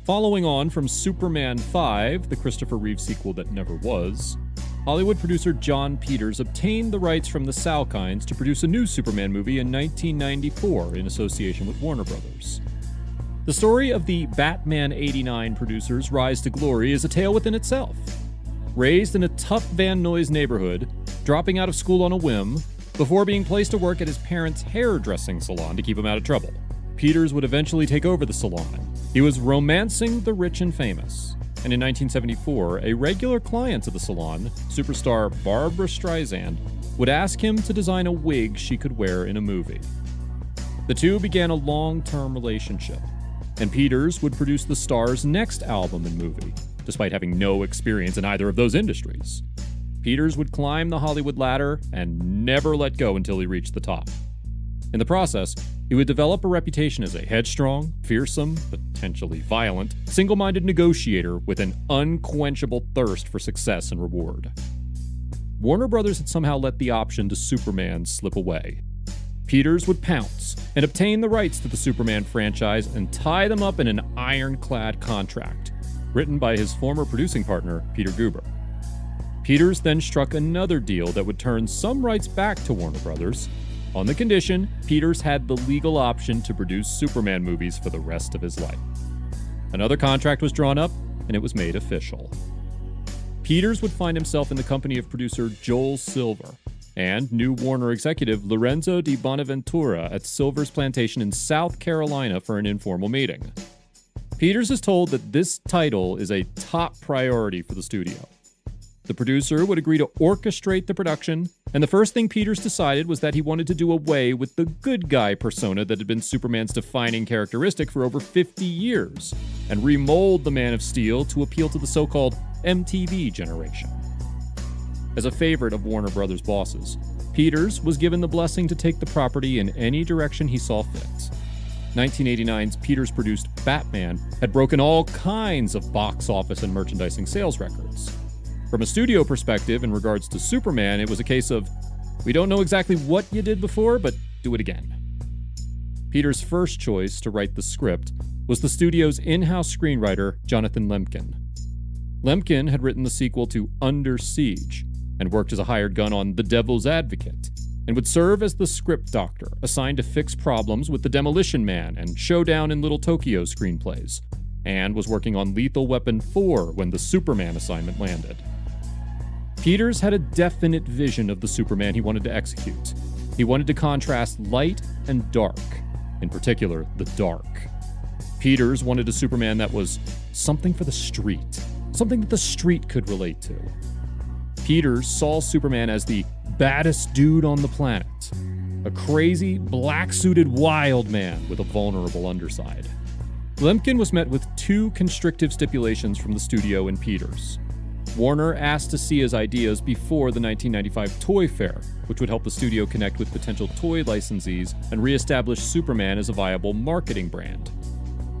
Following on from Superman 5, the Christopher Reeve sequel that never was, Hollywood producer Jon Peters obtained the rights from the Salkinds to produce a new Superman movie in 1994 in association with Warner Brothers. The story of the Batman '89 producers' rise to glory is a tale within itself. Raised in a tough Van Nuys neighborhood, dropping out of school on a whim, before being placed to work at his parents' hairdressing salon to keep him out of trouble, Peters would eventually take over the salon. He was romancing the rich and famous, and in 1974, a regular client of the salon, superstar Barbra Streisand, would ask him to design a wig she could wear in a movie. The two began a long-term relationship, and Peters would produce the star's next album and movie, despite having no experience in either of those industries. Peters would climb the Hollywood ladder and never let go until he reached the top. In the process, he would develop a reputation as a headstrong, fearsome, potentially violent, single-minded negotiator with an unquenchable thirst for success and reward. Warner Brothers had somehow let the option to Superman slip away. Peters would pounce and obtain the rights to the Superman franchise and tie them up in an ironclad contract, written by his former producing partner, Peter Guber. Peters then struck another deal that would turn some rights back to Warner Brothers, on the condition Peters had the legal option to produce Superman movies for the rest of his life. Another contract was drawn up, and it was made official. Peters would find himself in the company of producer Joel Silver and new Warner executive Lorenzo di Bonaventura at Silver's plantation in South Carolina for an informal meeting. Peters is told that this title is a top priority for the studio. The producer would agree to orchestrate the production, and the first thing Peters decided was that he wanted to do away with the good guy persona that had been Superman's defining characteristic for over 50 years, and remold the Man of Steel to appeal to the so-called MTV generation. As a favorite of Warner Brothers' bosses, Peters was given the blessing to take the property in any direction he saw fit. 1989's Peters-produced Batman had broken all kinds of box office and merchandising sales records. From a studio perspective, in regards to Superman, it was a case of, we don't know exactly what you did before, but do it again. Peters' first choice to write the script was the studio's in-house screenwriter, Jonathan Lemkin. Lemkin had written the sequel to Under Siege, and worked as a hired gun on The Devil's Advocate, and would serve as the script doctor, assigned to fix problems with The Demolition Man and Showdown in Little Tokyo screenplays, and was working on Lethal Weapon 4 when the Superman assignment landed. Peters had a definite vision of the Superman he wanted to execute. He wanted to contrast light and dark, in particular, the dark. Peters wanted a Superman that was something for the street, something that the street could relate to. Peters saw Superman as the baddest dude on the planet, a crazy, black-suited wild man with a vulnerable underside. Lemkin was met with two constrictive stipulations from the studio and Peters. Warner asked to see his ideas before the 1995 Toy Fair, which would help the studio connect with potential toy licensees and reestablish Superman as a viable marketing brand.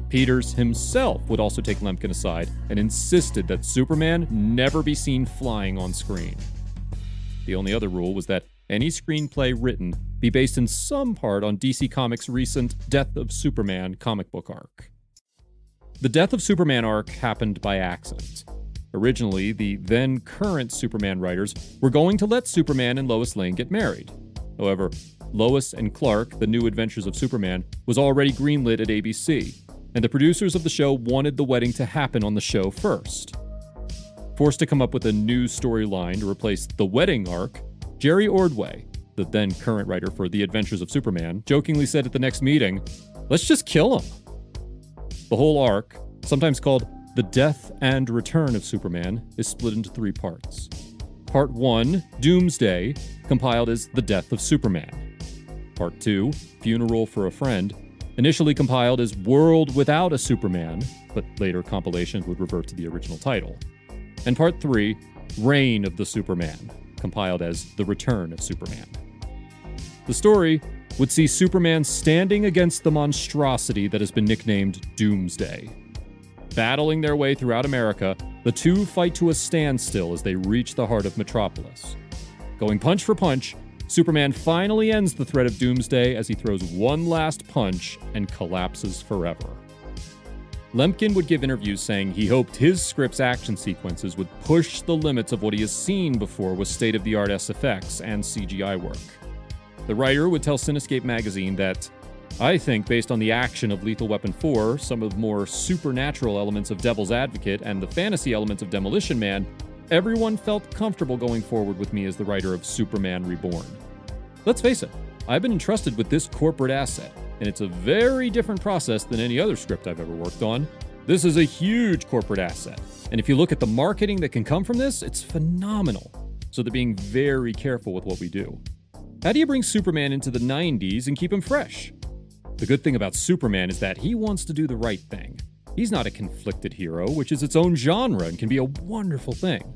Peters himself would also take Lemkin aside and insisted that Superman never be seen flying on screen. The only other rule was that any screenplay written be based in some part on DC Comics' recent Death of Superman comic book arc. The Death of Superman arc happened by accident. Originally, the then-current Superman writers were going to let Superman and Lois Lane get married. However, Lois and Clark, The New Adventures of Superman, was already greenlit at ABC, and the producers of the show wanted the wedding to happen on the show first. Forced to come up with a new storyline to replace the wedding arc, Jerry Ordway, the then-current writer for The Adventures of Superman, jokingly said at the next meeting, "Let's just kill him." The whole arc, sometimes called The Death and Return of Superman, is split into three parts. Part 1, Doomsday, compiled as The Death of Superman. Part 2, Funeral for a Friend, initially compiled as World Without a Superman, but later compilations would revert to the original title. And Part 3, Reign of the Superman, compiled as The Return of Superman. The story would see Superman standing against the monstrosity that has been nicknamed Doomsday. Battling their way throughout America, the two fight to a standstill as they reach the heart of Metropolis. Going punch for punch, Superman finally ends the threat of Doomsday as he throws one last punch and collapses forever. Lemkin would give interviews saying he hoped his script's action sequences would push the limits of what he has seen before with state-of-the-art SFX and CGI work. The writer would tell Cinescape magazine that, "I think based on the action of Lethal Weapon 4, some of the more supernatural elements of Devil's Advocate, and the fantasy elements of Demolition Man, everyone felt comfortable going forward with me as the writer of Superman Reborn. Let's face it, I've been entrusted with this corporate asset, and it's a very different process than any other script I've ever worked on. This is a huge corporate asset, and if you look at the marketing that can come from this, it's phenomenal. So they're being very careful with what we do. How do you bring Superman into the 90s and keep him fresh? The good thing about Superman is that he wants to do the right thing. He's not a conflicted hero, which is its own genre and can be a wonderful thing.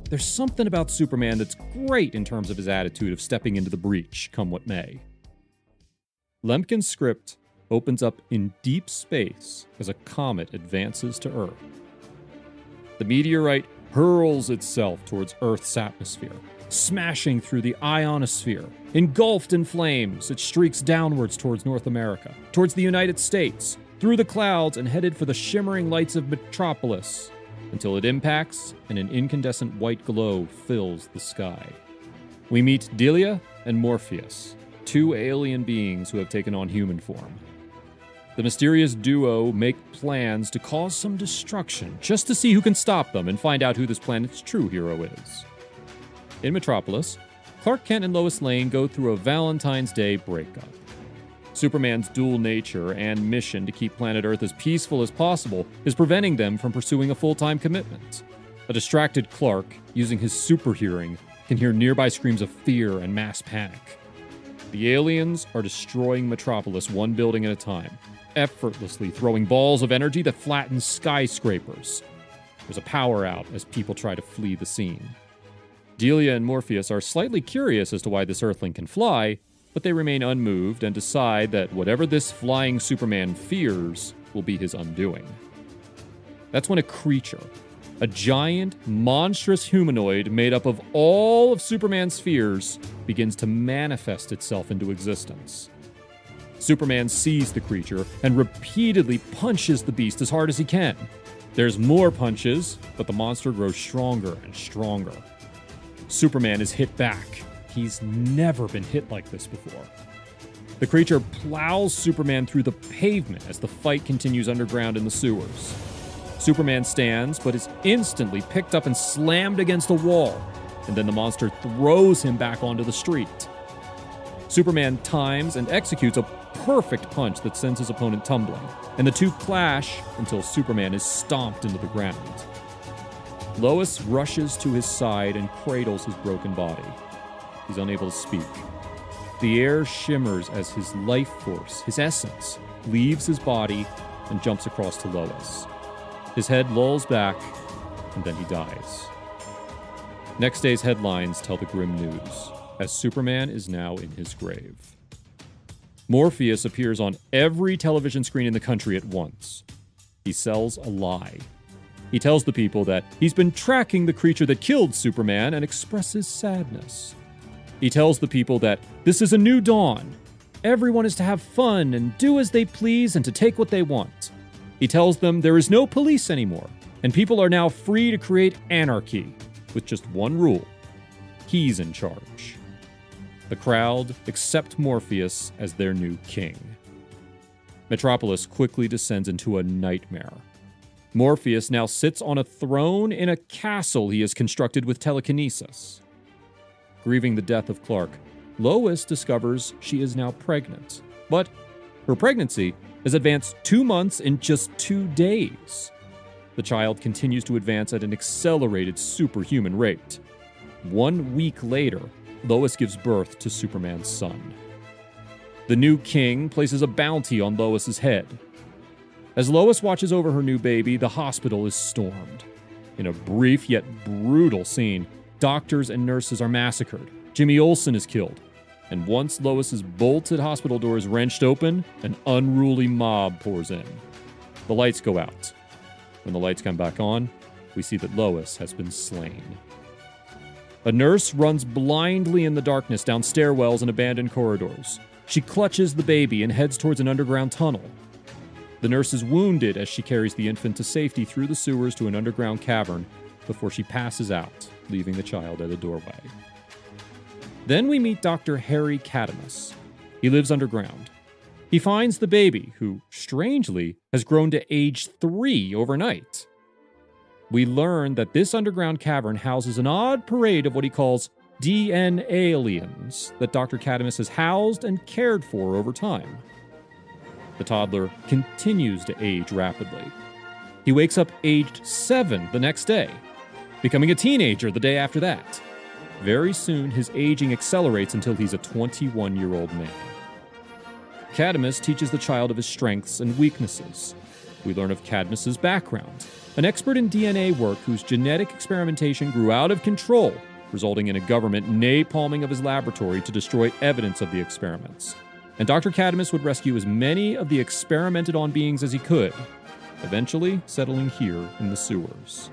There's something about Superman that's great in terms of his attitude of stepping into the breach, come what may." Lemkin's script opens up in deep space as a comet advances to Earth. The meteorite hurls itself towards Earth's atmosphere, smashing through the ionosphere. Engulfed in flames, it streaks downwards towards North America, towards the United States, through the clouds and headed for the shimmering lights of Metropolis, until it impacts and an incandescent white glow fills the sky. We meet Delia and Morpheus, two alien beings who have taken on human form. The mysterious duo make plans to cause some destruction just to see who can stop them and find out who this planet's true hero is. In Metropolis, Clark Kent and Lois Lane go through a Valentine's Day breakup. Superman's dual nature and mission to keep planet Earth as peaceful as possible is preventing them from pursuing a full-time commitment. A distracted Clark, using his super hearing, can hear nearby screams of fear and mass panic. The aliens are destroying Metropolis one building at a time, effortlessly throwing balls of energy that flatten skyscrapers. There's a power out as people try to flee the scene. Delia and Morpheus are slightly curious as to why this Earthling can fly, but they remain unmoved and decide that whatever this flying Superman fears will be his undoing. That's when a creature, a giant, monstrous humanoid made up of all of Superman's fears, begins to manifest itself into existence. Superman sees the creature and repeatedly punches the beast as hard as he can. There's more punches, but the monster grows stronger and stronger. Superman is hit back. He's never been hit like this before. The creature plows Superman through the pavement as the fight continues underground in the sewers. Superman stands, but is instantly picked up and slammed against a wall, and then the monster throws him back onto the street. Superman times and executes a perfect punch that sends his opponent tumbling, and the two clash until Superman is stomped into the ground. Lois rushes to his side and cradles his broken body. He's unable to speak. The air shimmers as his life force, his essence, leaves his body and jumps across to Lois. His head lolls back, and then he dies. Next day's headlines tell the grim news, as Superman is now in his grave. Morpheus appears on every television screen in the country at once. He sells a lie. He tells the people that he's been tracking the creature that killed Superman and expresses sadness. He tells the people that this is a new dawn. Everyone is to have fun and do as they please and to take what they want. He tells them there is no police anymore, and people are now free to create anarchy, with just one rule. He's in charge. The crowd accept Morpheus as their new king. Metropolis quickly descends into a nightmare. Morpheus now sits on a throne in a castle he has constructed with telekinesis. Grieving the death of Clark, Lois discovers she is now pregnant, but her pregnancy has advanced 2 months in just 2 days. The child continues to advance at an accelerated superhuman rate. 1 week later, Lois gives birth to Superman's son. The new king places a bounty on Lois's head. As Lois watches over her new baby, the hospital is stormed. In a brief yet brutal scene, doctors and nurses are massacred. Jimmy Olsen is killed. And once Lois's bolted hospital door is wrenched open, an unruly mob pours in. The lights go out. When the lights come back on, we see that Lois has been slain. A nurse runs blindly in the darkness down stairwells and abandoned corridors. She clutches the baby and heads towards an underground tunnel. The nurse is wounded as she carries the infant to safety through the sewers to an underground cavern before she passes out, leaving the child at a doorway. Then we meet Dr. Harry Cadmus. He lives underground. He finds the baby, who, strangely, has grown to age 3 overnight. We learn that this underground cavern houses an odd parade of what he calls DNA aliens that Dr. Cadmus has housed and cared for over time. The toddler continues to age rapidly. He wakes up aged 7 the next day, becoming a teenager the day after that. Very soon, his aging accelerates until he's a 21-year-old man. Cadmus teaches the child of his strengths and weaknesses. We learn of Cadmus's background, an expert in DNA work whose genetic experimentation grew out of control, resulting in a government napalming of his laboratory to destroy evidence of the experiments. And Dr. Cadmus would rescue as many of the experimented on beings as he could, eventually settling here in the sewers.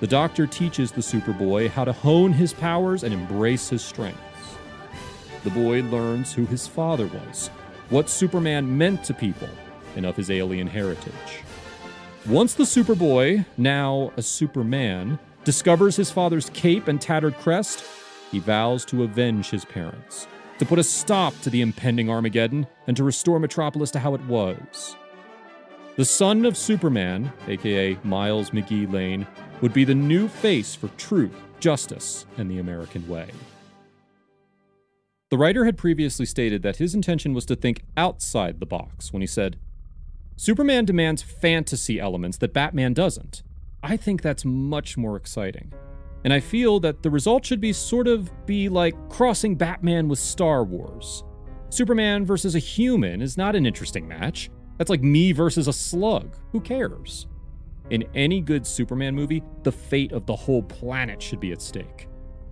The Doctor teaches the Superboy how to hone his powers and embrace his strengths. The boy learns who his father was, what Superman meant to people, and of his alien heritage. Once the Superboy, now a Superman, discovers his father's cape and tattered crest, he vows to avenge his parents, to put a stop to the impending Armageddon, and to restore Metropolis to how it was. The son of Superman, aka Miles McGee Lane, would be the new face for truth, justice, and the American way. The writer had previously stated that his intention was to think outside the box when he said, "Superman demands fantasy elements that Batman doesn't. I think that's much more exciting. And I feel that the result should be like crossing Batman with Star Wars. Superman versus a human is not an interesting match. That's like me versus a slug. Who cares?" In any good Superman movie, the fate of the whole planet should be at stake.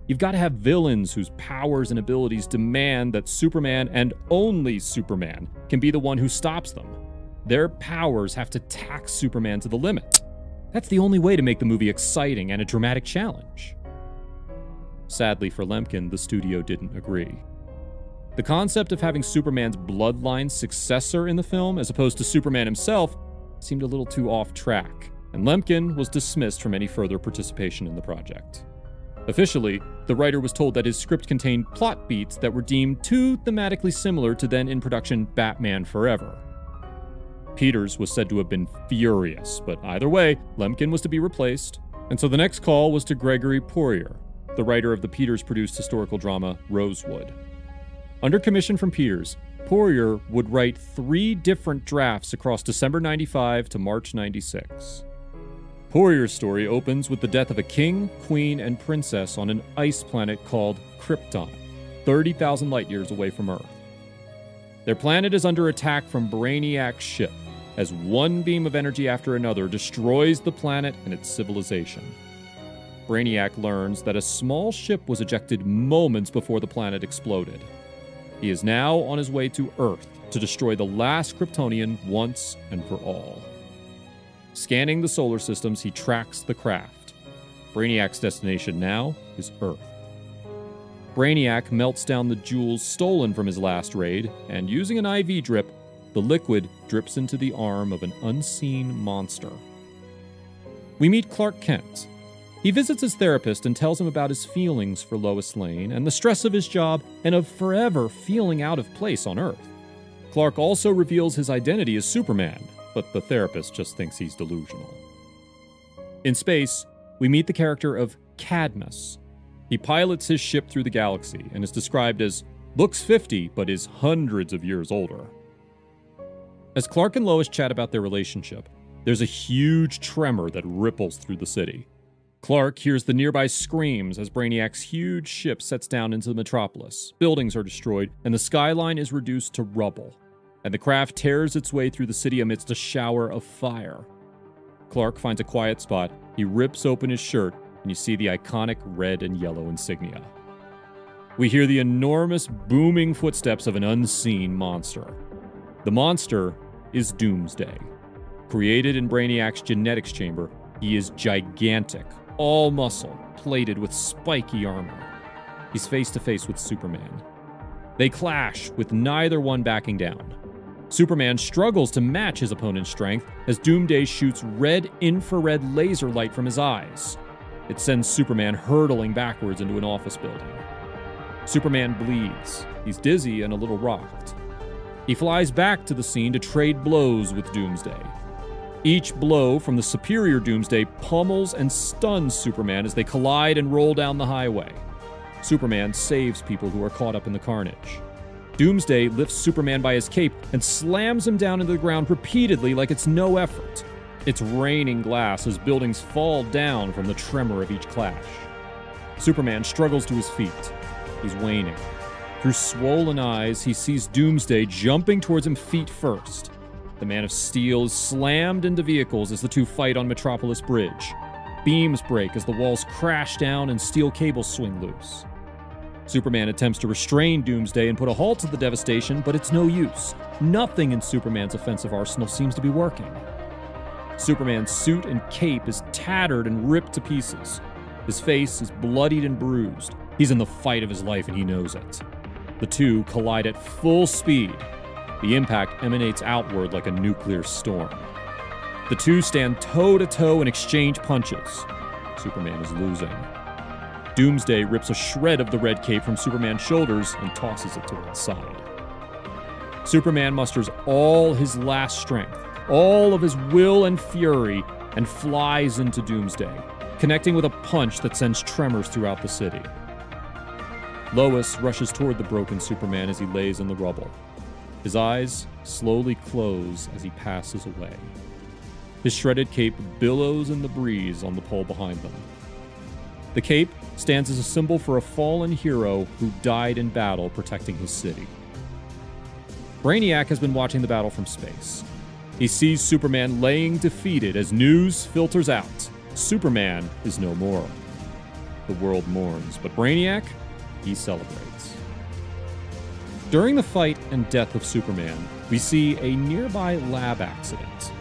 You've got to have villains whose powers and abilities demand that Superman, and only Superman, can be the one who stops them. Their powers have to tax Superman to the limit. That's the only way to make the movie exciting and a dramatic challenge. Sadly for Lemkin, the studio didn't agree. The concept of having Superman's bloodline successor in the film, as opposed to Superman himself, seemed a little too off track, and Lemkin was dismissed from any further participation in the project. Officially, the writer was told that his script contained plot beats that were deemed too thematically similar to then-in-production Batman Forever. Peters was said to have been furious, but either way, Lemkin was to be replaced, and so the next call was to Gregory Poirier, the writer of the Peters-produced historical drama Rosewood. Under commission from Peters, Poirier would write 3 different drafts across December 95 to March 96. Poirier's story opens with the death of a king, queen, and princess on an ice planet called Krypton, 30,000 light-years away from Earth. Their planet is under attack from Brainiac's ship, as one beam of energy after another destroys the planet and its civilization. Brainiac learns that a small ship was ejected moments before the planet exploded. He is now on his way to Earth to destroy the last Kryptonian once and for all. Scanning the solar systems, he tracks the craft. Brainiac's destination now is Earth. Brainiac melts down the jewels stolen from his last raid, and using an IV drip, the liquid drips into the arm of an unseen monster. We meet Clark Kent. He visits his therapist and tells him about his feelings for Lois Lane and the stress of his job and of forever feeling out of place on Earth. Clark also reveals his identity as Superman, but the therapist just thinks he's delusional. In space, we meet the character of Cadmus. He pilots his ship through the galaxy and is described as looks 50 but is hundreds of years older. As Clark and Lois chat about their relationship, there's a huge tremor that ripples through the city. Clark hears the nearby screams as Brainiac's huge ship sets down into the metropolis. Buildings are destroyed, and the skyline is reduced to rubble. And the craft tears its way through the city amidst a shower of fire. Clark finds a quiet spot, he rips open his shirt, and you see the iconic red and yellow insignia. We hear the enormous booming footsteps of an unseen monster. The monster is Doomsday. Created in Brainiac's genetics chamber, he is gigantic, all muscle, plated with spiky armor. He's face to face with Superman. They clash, with neither one backing down. Superman struggles to match his opponent's strength as Doomsday shoots red infrared laser light from his eyes. It sends Superman hurtling backwards into an office building. Superman bleeds. He's dizzy and a little rocked. He flies back to the scene to trade blows with Doomsday. Each blow from the superior Doomsday pummels and stuns Superman as they collide and roll down the highway. Superman saves people who are caught up in the carnage. Doomsday lifts Superman by his cape and slams him down into the ground repeatedly like it's no effort. It's raining glass as buildings fall down from the tremor of each clash. Superman struggles to his feet. He's waning. Through swollen eyes, he sees Doomsday jumping towards him feet first. The Man of Steel is slammed into vehicles as the two fight on Metropolis Bridge. Beams break as the walls crash down and steel cables swing loose. Superman attempts to restrain Doomsday and put a halt to the devastation, but it's no use. Nothing in Superman's offensive arsenal seems to be working. Superman's suit and cape is tattered and ripped to pieces. His face is bloodied and bruised. He's in the fight of his life and he knows it. The two collide at full speed. The impact emanates outward like a nuclear storm. The two stand toe-to-toe and exchange punches. Superman is losing. Doomsday rips a shred of the red cape from Superman's shoulders and tosses it to one side. Superman musters all his last strength, all of his will and fury, and flies into Doomsday, connecting with a punch that sends tremors throughout the city. Lois rushes toward the broken Superman as he lays in the rubble. His eyes slowly close as he passes away. His shredded cape billows in the breeze on the pole behind them. The cape stands as a symbol for a fallen hero who died in battle protecting his city. Brainiac has been watching the battle from space. He sees Superman laying defeated as news filters out. Superman is no more. The world mourns, but Brainiac, he celebrates. During the fight and death of Superman, we see a nearby lab accident.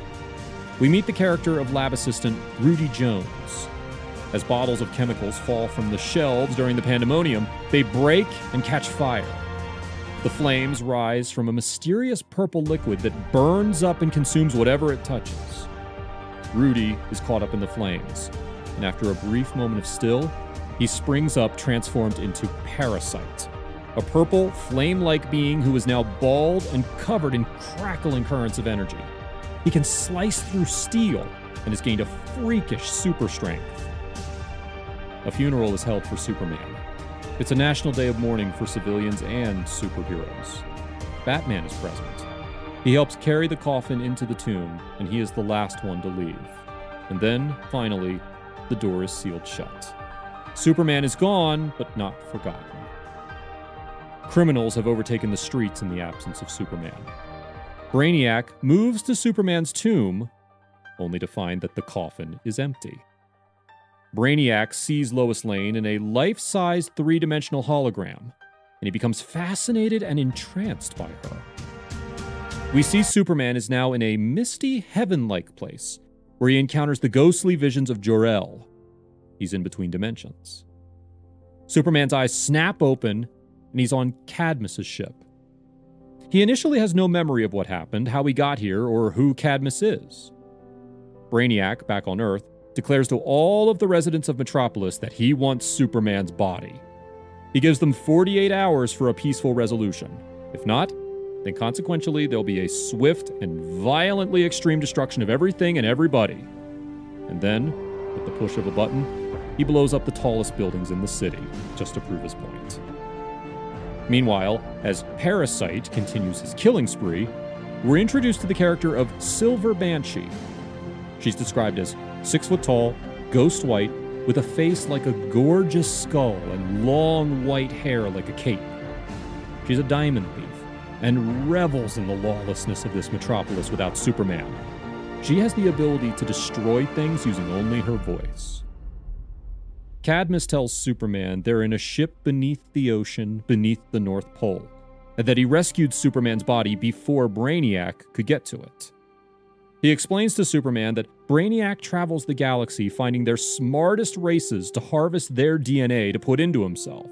We meet the character of lab assistant Rudy Jones. As bottles of chemicals fall from the shelves during the pandemonium, they break and catch fire. The flames rise from a mysterious purple liquid that burns up and consumes whatever it touches. Rudy is caught up in the flames, and after a brief moment of still, he springs up transformed into Parasite, a purple, flame-like being who is now bald and covered in crackling currents of energy. He can slice through steel and has gained a freakish super strength. A funeral is held for Superman. It's a national day of mourning for civilians and superheroes. Batman is present. He helps carry the coffin into the tomb, and he is the last one to leave. And then, finally, the door is sealed shut. Superman is gone, but not forgotten. Criminals have overtaken the streets in the absence of Superman. Brainiac moves to Superman's tomb, only to find that the coffin is empty. Brainiac sees Lois Lane in a life-size three-dimensional hologram, and he becomes fascinated and entranced by her. We see Superman is now in a misty, heaven-like place, where he encounters the ghostly visions of Jor-El. He's in between dimensions. Superman's eyes snap open, and he's on Cadmus's ship. He initially has no memory of what happened, how he got here, or who Cadmus is. Brainiac, back on Earth, declares to all of the residents of Metropolis that he wants Superman's body. He gives them 48 hours for a peaceful resolution. If not, then consequentially there'll be a swift and violently extreme destruction of everything and everybody. And then, with the push of a button, he blows up the tallest buildings in the city, just to prove his point. Meanwhile, as Parasite continues his killing spree, we're introduced to the character of Silver Banshee. She's described as 6 foot tall, ghost white, with a face like a gorgeous skull and long white hair like a cape. She's a diamond thief and revels in the lawlessness of this metropolis without Superman. She has the ability to destroy things using only her voice. Cadmus tells Superman they're in a ship beneath the ocean, beneath the North Pole, and that he rescued Superman's body before Brainiac could get to it. He explains to Superman that Brainiac travels the galaxy finding their smartest races to harvest their DNA to put into himself.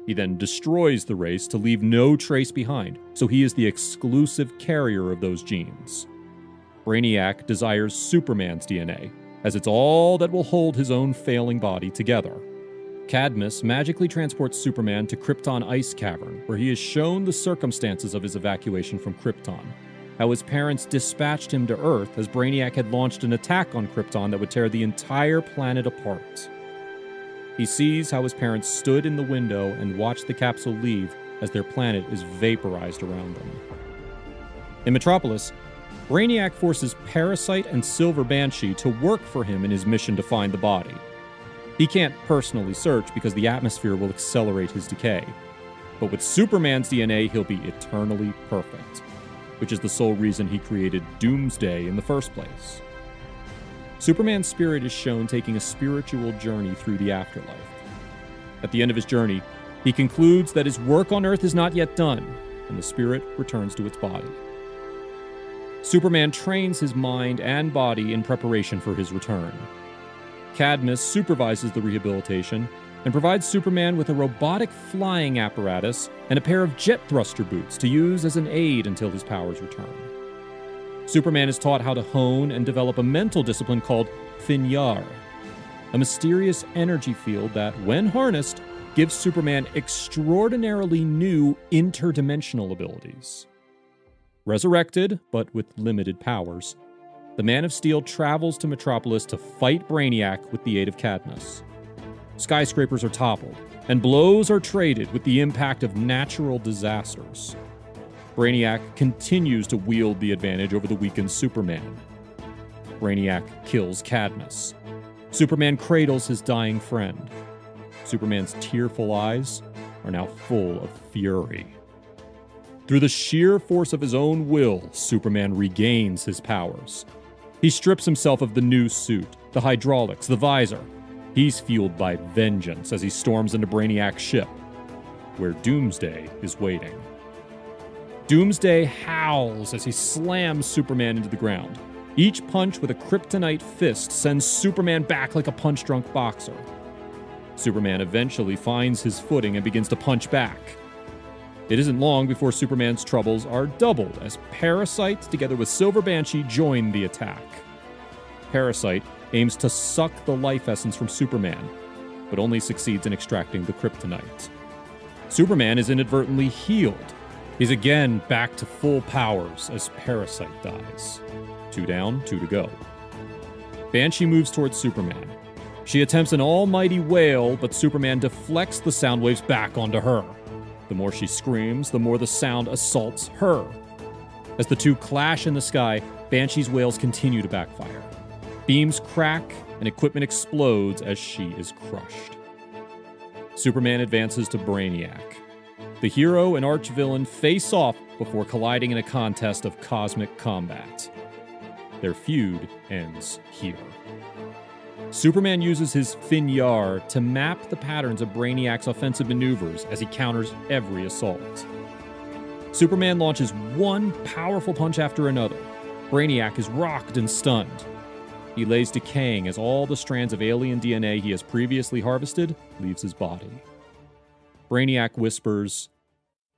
He then destroys the race to leave no trace behind, so he is the exclusive carrier of those genes. Brainiac desires Superman's DNA, as it's all that will hold his own failing body together. Cadmus magically transports Superman to Krypton Ice Cavern, where he is shown the circumstances of his evacuation from Krypton, how his parents dispatched him to Earth as Brainiac had launched an attack on Krypton that would tear the entire planet apart. He sees how his parents stood in the window and watched the capsule leave as their planet is vaporized around them. In Metropolis, Brainiac forces Parasite and Silver Banshee to work for him in his mission to find the body. He can't personally search because the atmosphere will accelerate his decay. But with Superman's DNA, he'll be eternally perfect, which is the sole reason he created Doomsday in the first place. Superman's spirit is shown taking a spiritual journey through the afterlife. At the end of his journey, he concludes that his work on Earth is not yet done, and the spirit returns to its body. Superman trains his mind and body in preparation for his return. Cadmus supervises the rehabilitation and provides Superman with a robotic flying apparatus and a pair of jet thruster boots to use as an aid until his powers return. Superman is taught how to hone and develop a mental discipline called Finyar, a mysterious energy field that, when harnessed, gives Superman extraordinarily new interdimensional abilities. Resurrected, but with limited powers, the Man of Steel travels to Metropolis to fight Brainiac with the aid of Cadmus. Skyscrapers are toppled, and blows are traded with the impact of natural disasters. Brainiac continues to wield the advantage over the weakened Superman. Brainiac kills Cadmus. Superman cradles his dying friend. Superman's tearful eyes are now full of fury. Through the sheer force of his own will, Superman regains his powers. He strips himself of the new suit, the hydraulics, the visor. He's fueled by vengeance as he storms into Brainiac's ship, where Doomsday is waiting. Doomsday howls as he slams Superman into the ground. Each punch with a kryptonite fist sends Superman back like a punch-drunk boxer. Superman eventually finds his footing and begins to punch back. It isn't long before Superman's troubles are doubled as Parasite, together with Silver Banshee, join the attack. Parasite aims to suck the life essence from Superman, but only succeeds in extracting the kryptonite. Superman is inadvertently healed. He's again back to full powers as Parasite dies. 2 down, 2 to go. Banshee moves towards Superman. She attempts an almighty wail, but Superman deflects the sound waves back onto her. The more she screams, the more the sound assaults her. As the two clash in the sky, Banshee's wails continue to backfire. Beams crack, and equipment explodes as she is crushed. Superman advances to Brainiac. The hero and arch-villain face off before colliding in a contest of cosmic combat. Their feud ends here. Superman uses his Finyar to map the patterns of Brainiac's offensive maneuvers as he counters every assault. Superman launches one powerful punch after another. Brainiac is rocked and stunned. He lays decaying as all the strands of alien DNA he has previously harvested leaves his body. Brainiac whispers,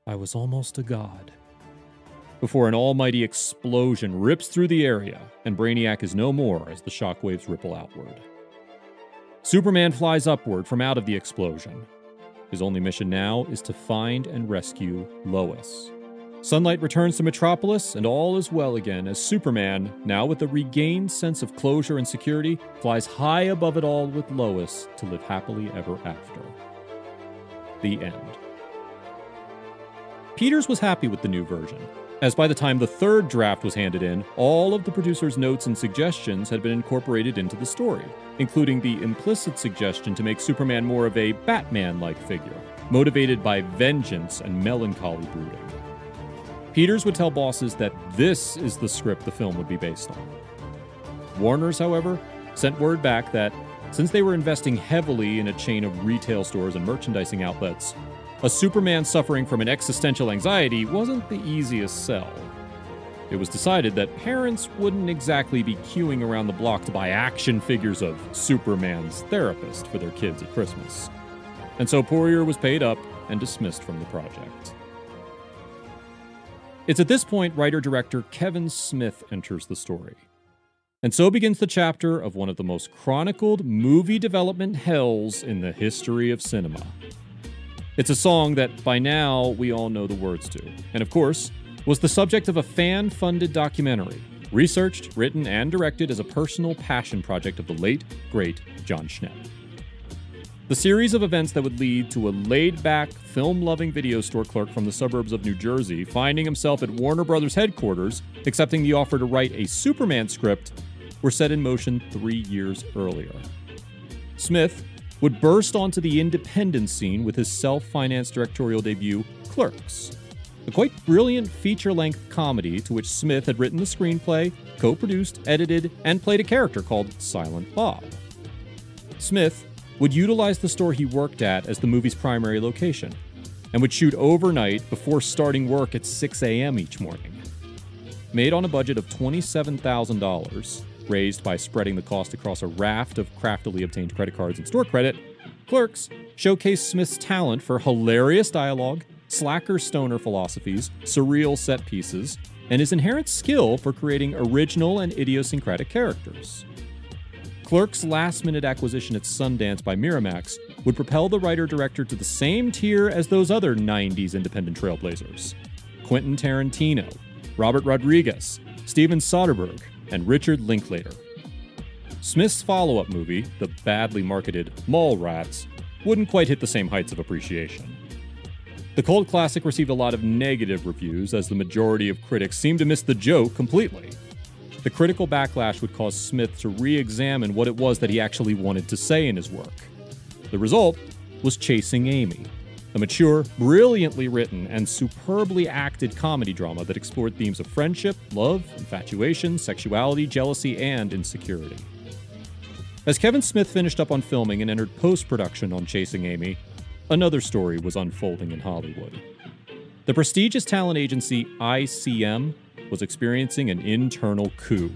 "I was almost a god," before an almighty explosion rips through the area, and Brainiac is no more as the shockwaves ripple outward. Superman flies upward from out of the explosion. His only mission now is to find and rescue Lois. Sunlight returns to Metropolis, and all is well again as Superman, now with a regained sense of closure and security, flies high above it all with Lois to live happily ever after. The end. Peters was happy with the new version, as by the time the third draft was handed in, all of the producer's notes and suggestions had been incorporated into the story, including the implicit suggestion to make Superman more of a Batman-like figure, motivated by vengeance and melancholy brooding. Peters would tell bosses that this is the script the film would be based on. Warner's, however, sent word back that, since they were investing heavily in a chain of retail stores and merchandising outlets, a Superman suffering from an existential anxiety wasn't the easiest sell. It was decided that parents wouldn't exactly be queuing around the block to buy action figures of Superman's therapist for their kids at Christmas. And so Poirier was paid up and dismissed from the project. It's at this point writer-director Kevin Smith enters the story. And so begins the chapter of one of the most chronicled movie development hells in the history of cinema. It's a song that, by now, we all know the words to, and of course, was the subject of a fan-funded documentary, researched, written, and directed as a personal passion project of the late, great Jon Schnepp. The series of events that would lead to a laid-back, film-loving video store clerk from the suburbs of New Jersey finding himself at Warner Brothers headquarters, accepting the offer to write a Superman script, were set in motion 3 years earlier. Smith would burst onto the independent scene with his self-financed directorial debut, Clerks, a quite brilliant feature-length comedy to which Smith had written the screenplay, co-produced, edited, and played a character called Silent Bob. Smith would utilize the store he worked at as the movie's primary location, and would shoot overnight before starting work at 6 a.m. each morning. Made on a budget of $27,000, raised by spreading the cost across a raft of craftily obtained credit cards and store credit, Clerks showcased Smith's talent for hilarious dialogue, slacker stoner philosophies, surreal set pieces, and his inherent skill for creating original and idiosyncratic characters. Clerks' last-minute acquisition at Sundance by Miramax would propel the writer-director to the same tier as those other 90s independent trailblazers: Quentin Tarantino, Robert Rodriguez, Steven Soderbergh, and Richard Linklater. Smith's follow-up movie, the badly marketed Mallrats, wouldn't quite hit the same heights of appreciation. The cult classic received a lot of negative reviews, as the majority of critics seemed to miss the joke completely. The critical backlash would cause Smith to re-examine what it was that he actually wanted to say in his work. The result was Chasing Amy, a mature, brilliantly written, and superbly acted comedy drama that explored themes of friendship, love, infatuation, sexuality, jealousy, and insecurity. As Kevin Smith finished up on filming and entered post-production on Chasing Amy, another story was unfolding in Hollywood. The prestigious talent agency ICM was experiencing an internal coup.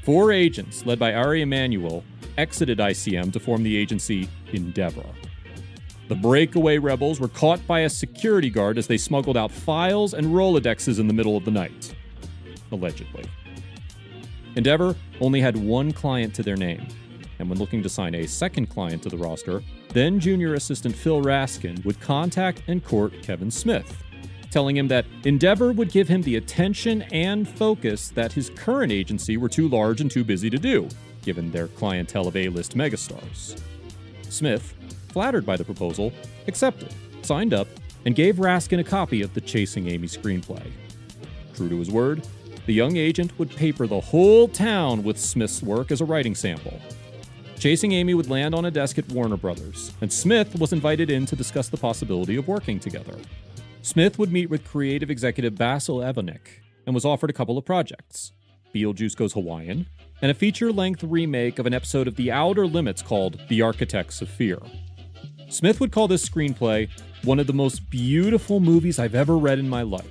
4 agents, led by Ari Emanuel, exited ICM to form the agency Endeavor. The breakaway rebels were caught by a security guard as they smuggled out files and Rolodexes in the middle of the night. Allegedly. Endeavor only had one client to their name, and when looking to sign a second client to the roster, then junior assistant Phil Raskin would contact and court Kevin Smith, telling him that Endeavor would give him the attention and focus that his current agency were too large and too busy to do, given their clientele of A-list megastars. Smith, flattered by the proposal, accepted, signed up, and gave Raskin a copy of the Chasing Amy screenplay. True to his word, the young agent would paper the whole town with Smith's work as a writing sample. Chasing Amy would land on a desk at Warner Brothers, and Smith was invited in to discuss the possibility of working together. Smith would meet with creative executive Basil Evanek and was offered a couple of projects: Beetlejuice Goes Hawaiian, and a feature-length remake of an episode of The Outer Limits called The Architects of Fear. Smith would call this screenplay one of the most beautiful movies I've ever read in my life.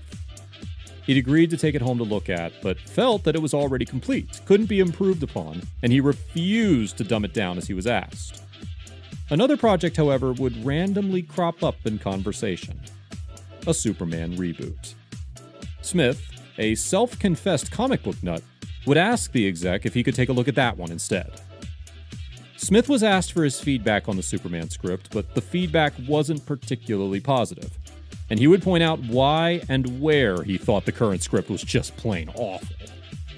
He'd agreed to take it home to look at, but felt that it was already complete, couldn't be improved upon, and he refused to dumb it down as he was asked. Another project, however, would randomly crop up in conversation: a Superman reboot. Smith, a self-confessed comic book nut, would ask the exec if he could take a look at that one instead. Smith was asked for his feedback on the Superman script, but the feedback wasn't particularly positive, and he would point out why and where he thought the current script was just plain awful.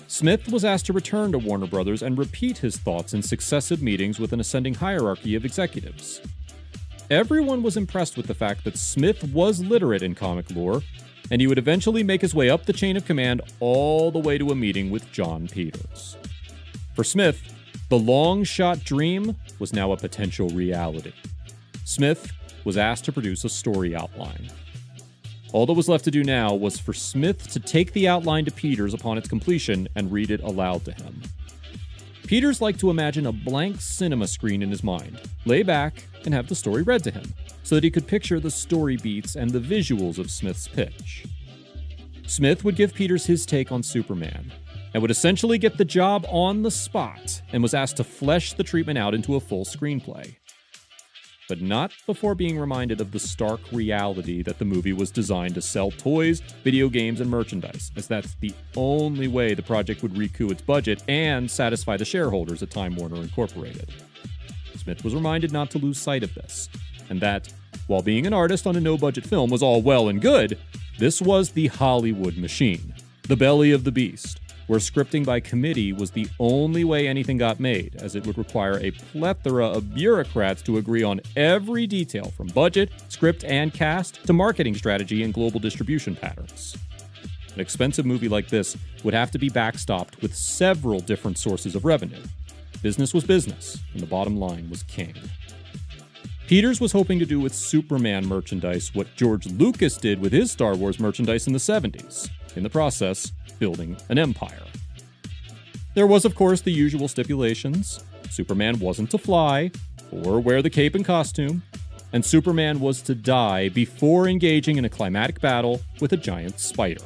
Smith was asked to return to Warner Brothers and repeat his thoughts in successive meetings with an ascending hierarchy of executives. Everyone was impressed with the fact that Smith was literate in comic lore, and he would eventually make his way up the chain of command all the way to a meeting with Jon Peters. For Smith, the long-shot dream was now a potential reality. Smith was asked to produce a story outline. All that was left to do now was for Smith to take the outline to Peters upon its completion and read it aloud to him. Peters liked to imagine a blank cinema screen in his mind, lay back, and have the story read to him, so that he could picture the story beats and the visuals of Smith's pitch. Smith would give Peters his take on Superman, and would essentially get the job on the spot, and was asked to flesh the treatment out into a full screenplay. but not before being reminded of the stark reality that the movie was designed to sell toys, video games, and merchandise, as that's the only way the project would recoup its budget and satisfy the shareholders at Time Warner Incorporated. Smith was reminded not to lose sight of this, and that, while being an artist on a no-budget film was all well and good, this was the Hollywood machine, the belly of the beast, where scripting by committee was the only way anything got made, as it would require a plethora of bureaucrats to agree on every detail from budget, script, and cast to marketing strategy and global distribution patterns. An expensive movie like this would have to be backstopped with several different sources of revenue. Business was business, and the bottom line was king. Peters was hoping to do with Superman merchandise what George Lucas did with his Star Wars merchandise in the 70s, in the process, building an empire. There was, of course, the usual stipulations. Superman wasn't to fly, or wear the cape and costume, and Superman was to die before engaging in a climatic battle with a giant spider.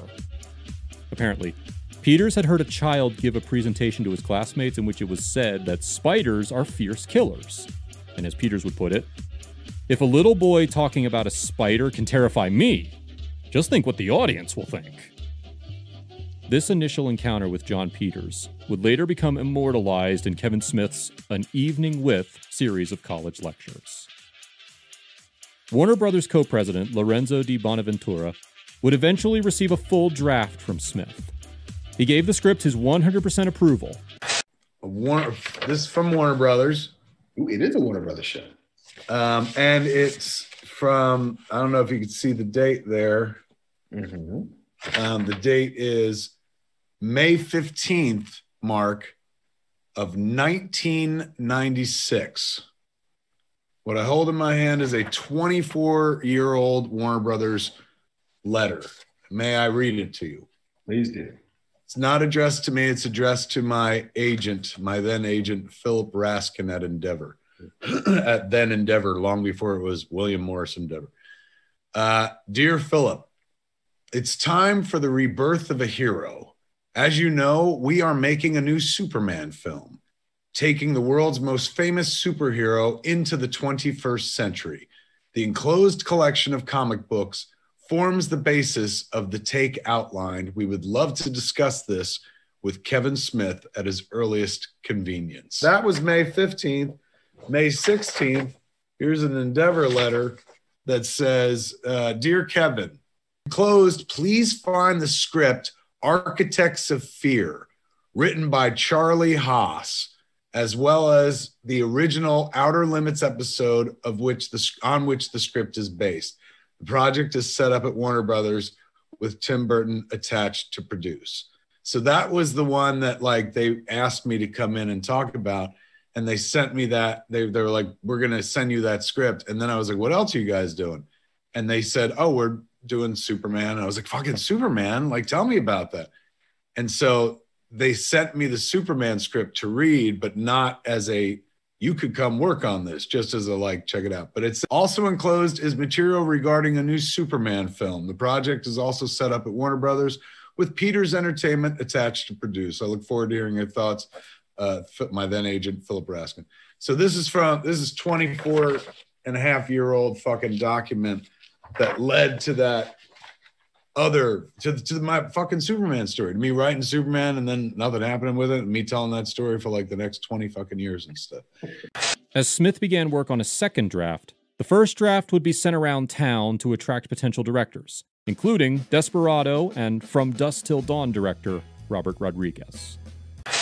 Apparently, Peters had heard a child give a presentation to his classmates in which it was said that spiders are fierce killers. And as Peters would put it, if a little boy talking about a spider can terrify me, just think what the audience will think. This initial encounter with Jon Peters would later become immortalized in Kevin Smith's An Evening With series of college lectures. Warner Brothers co-president Lorenzo di Bonaventura would eventually receive a full draft from Smith. He gave the script his 100% approval. This is from Warner Brothers. Ooh, it is a Warner Brothers show. And it's from, I don't know if you can see the date there. Mm-hmm. The date is May 15th, Mark, of 1996. What I hold in my hand is a 24-year-old Warner Brothers letter. May I read it to you? Please do. It's not addressed to me. It's addressed to my agent, my then agent, Philip Raskin at Endeavor. At then Endeavor, long before it was William Morris Endeavor. Dear Philip, it's time for the rebirth of a hero. As you know, we are making a new Superman film, taking the world's most famous superhero into the 21st century. The enclosed collection of comic books forms the basis of the take outlined. We would love to discuss this with Kevin Smith at his earliest convenience. That was May 15th. May 16th, here's an Endeavor letter that says, Dear Kevin, enclosed, please find the script Architects of Fear, written by Charlie Haas, as well as the original Outer Limits episode on which the script is based. The project is set up at Warner Brothers with Tim Burton attached to produce. So that was the one that they asked me to come in and talk about. And they sent me that. They were like, we're going to send you that script. And then I was like, what else are you guys doing? And they said, oh, we're doing Superman. And I was like, fucking Superman? Tell me about that. And so they sent me the Superman script to read, but not as a, you could come work on this, just as a check it out. But it's also enclosed is material regarding a new Superman film. The project is also set up at Warner Brothers with Peters Entertainment attached to produce. I look forward to hearing your thoughts. My then agent, Philip Raskin. So this is 24-and-a-half-year-old fucking document that led to that to my fucking Superman story, to me writing Superman and then nothing happening with it, and me telling that story for the next 20 fucking years and stuff. As Smith began work on a second draft, the first draft would be sent around town to attract potential directors, including Desperado and From Dusk Till Dawn director Robert Rodriguez.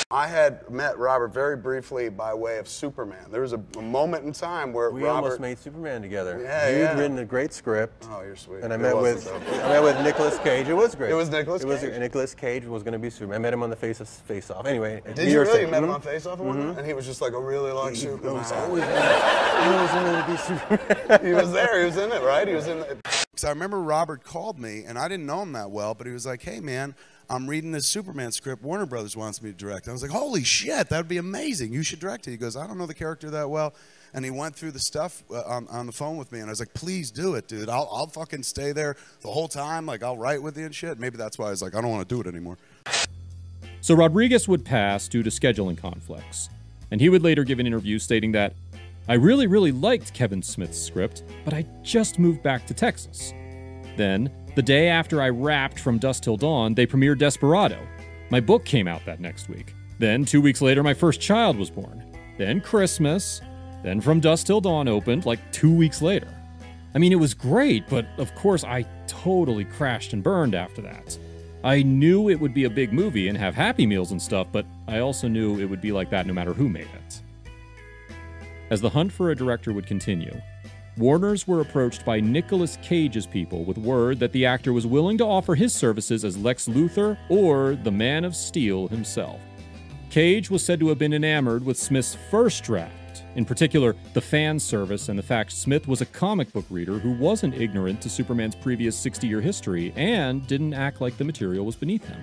I had met Robert very briefly by way of Superman. There was a moment in time where we almost made Superman together. Yeah, You'd written a great script. Oh, you're sweet. And I met with Nicolas Cage. It was great. It was Nicolas Cage. Nicolas Cage was going to be Superman. I met him on the Face Off. Anyway, did you really? You met him on Face Off, and he was just like, I really like Superman. He always wanted to be Superman. He was there. He was in it, right? He was in it. So I remember Robert called me, and I didn't know him that well, but he was like, hey, man, I'm reading this Superman script Warner Brothers wants me to direct. I was like, holy shit, that would be amazing. You should direct it. He goes, I don't know the character that well. And he went through the stuff on the phone with me, and I was like, please do it, dude. I'll fucking stay there the whole time. I'll write with you and shit. Maybe that's why I was like, I don't want to do it anymore. So Rodriguez would pass due to scheduling conflicts, and he would later give an interview stating that I really, really liked Kevin Smith's script, but I just moved back to Texas. Then, the day after I wrapped From Dusk Till Dawn, they premiered Desperado. My book came out that next week. Then, 2 weeks later, my first child was born. Then Christmas. Then From Dusk Till Dawn opened like 2 weeks later. I mean, it was great, but of course I totally crashed and burned after that. I knew it would be a big movie and have Happy Meals and stuff, but I also knew it would be like that no matter who made it. As the hunt for a director would continue, Warners were approached by Nicolas Cage's people with word that the actor was willing to offer his services as Lex Luthor or the Man of Steel himself. Cage was said to have been enamored with Smith's first draft, in particular the fan service and the fact Smith was a comic book reader who wasn't ignorant to Superman's previous 60-year history and didn't act like the material was beneath him.